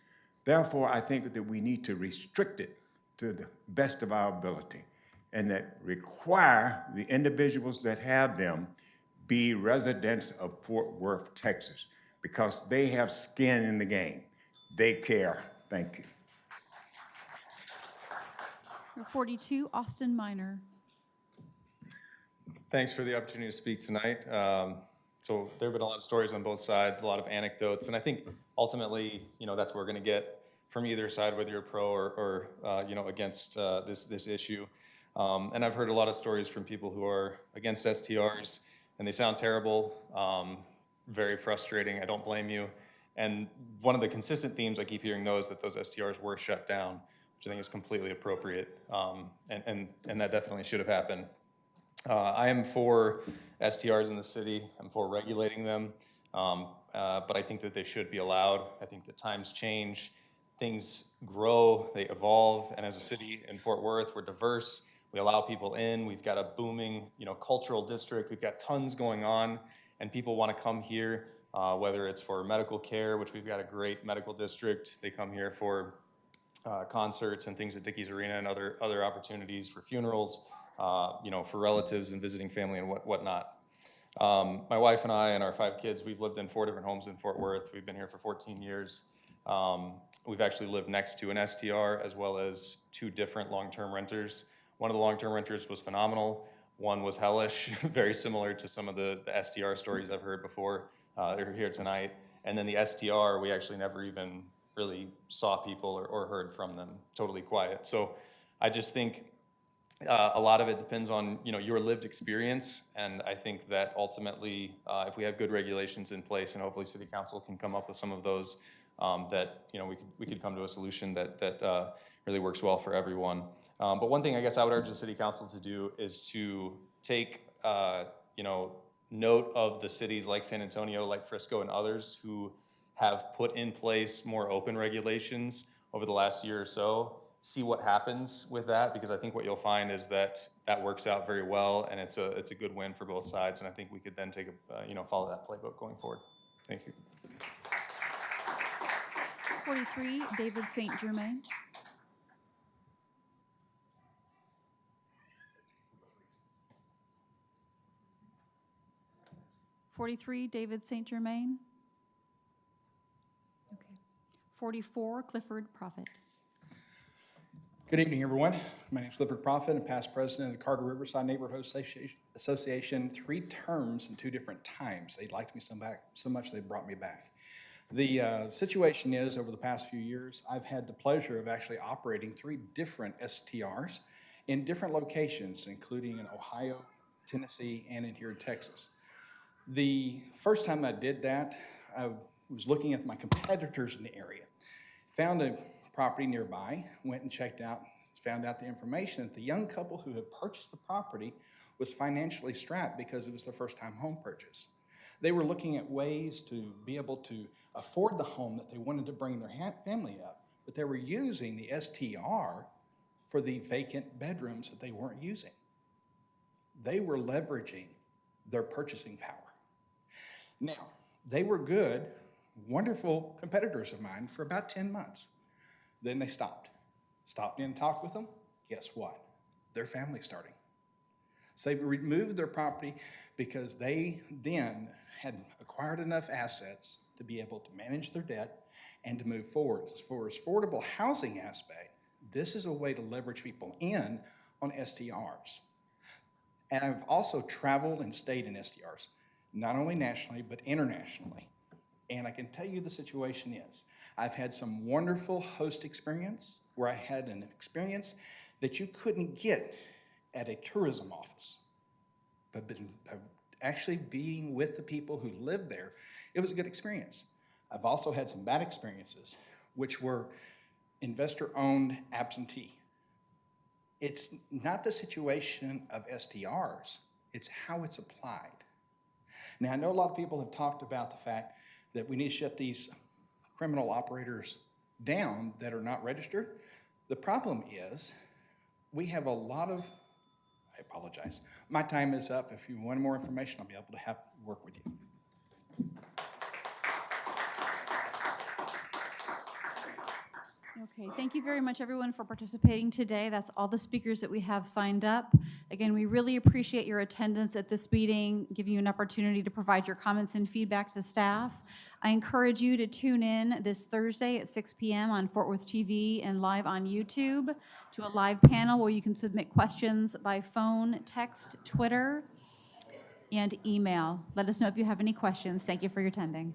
Therefore, I think that we need to restrict it to the best of our ability, and that require the individuals that have them be residents of Fort Worth, Texas, because they have skin in the game. They care. Thank you. Number 42, Austin Minor. Thanks for the opportunity to speak tonight. So there have been a lot of stories on both sides, a lot of anecdotes, and I think ultimately, you know, that's what we're going to get from either side, whether you're pro or you know, against this issue. And I've heard a lot of stories from people who are against STRs, and they sound terrible, very frustrating. I don't blame you. And one of the consistent themes I keep hearing, though, is that those STRs were shut down, which I think is completely appropriate, and that definitely should have happened. I am for STRs in the city. I'm for regulating them, but I think that they should be allowed. I think that times change, things grow, they evolve, and as a city in Fort Worth, we're diverse. We allow people in. We've got a booming, you know, cultural district. We've got tons going on, and people want to come here, whether it's for medical care, which we've got a great medical district. They come here for concerts and things at Dickey's Arena and other opportunities, for funerals, you know, for relatives and visiting family and whatnot. My wife and I and our 5 kids, we've lived in 4 different homes in Fort Worth. We've been here for 14 years. We've actually lived next to an STR as well as 2 different long-term renters. One of the long-term renters was phenomenal. One was hellish, very similar to some of the STR stories I've heard before. They're here tonight. And then the STR, we actually never even really saw people or heard from them, totally quiet. So I just think a lot of it depends on, you know, your lived experience, and I think that ultimately, if we have good regulations in place, and hopefully City Council can come up with some of those, that, you know, we could come to a solution that really works well for everyone. But one thing I guess I would urge the city council to do is to take, you know, note of the cities like San Antonio, like Frisco, and others who have put in place more open regulations over the last year or so. See what happens with that, because I think what you'll find is that that works out very well, and it's a good win for both sides. And I think we could then take you know, follow that playbook going forward. Thank you. 43, David St. Germain. David St. Germain. Okay. 44, Clifford Prophet. Good evening, everyone. My name is Clifford Prophet. I'm past president of the Carter Riverside Neighborhood Association 3 terms and 2 different times. They liked me so much they brought me back. The situation is, over the past few years, I've had the pleasure of actually operating 3 different STRs in different locations, including in Ohio, Tennessee, and here in Texas. The first time I did that, I was looking at my competitors in the area, found a property nearby, went and checked out, found out the information that the young couple who had purchased the property was financially strapped because it was their first time home purchase. They were looking at ways to be able to afford the home that they wanted to bring their family up, but they were using the STR for the vacant bedrooms that they weren't using. They were leveraging their purchasing power. Now, they were good, wonderful competitors of mine for about 10 months. Then they stopped in and talked with them. Guess what? Their family's starting. So they removed their property because they then had acquired enough assets to be able to manage their debt and to move forward. As far as affordable housing aspect, this is a way to leverage people in on STRs. And I've also traveled and stayed in STRs, not only nationally, but internationally. And I can tell you the situation is, I've had some wonderful host experience where I had an experience that you couldn't get at a tourism office. But actually being with the people who lived there, it was a good experience. I've also had some bad experiences, which were investor-owned absentee. It's not the situation of STRs, it's how it's applied. Now, I know a lot of people have talked about the fact that we need to shut these criminal operators down that are not registered. The problem is we have a lot of, I apologize, my time is up. If you want more information, I'll be able to work with you. Okay, thank you very much, everyone, for participating today. That's all the speakers that we have signed up. Again, we really appreciate your attendance at this meeting, giving you an opportunity to provide your comments and feedback to staff. I encourage you to tune in this Thursday at 6 p.m. on Fort Worth TV and live on YouTube to a live panel where you can submit questions by phone, text, Twitter, and email. Let us know if you have any questions. Thank you for your attending.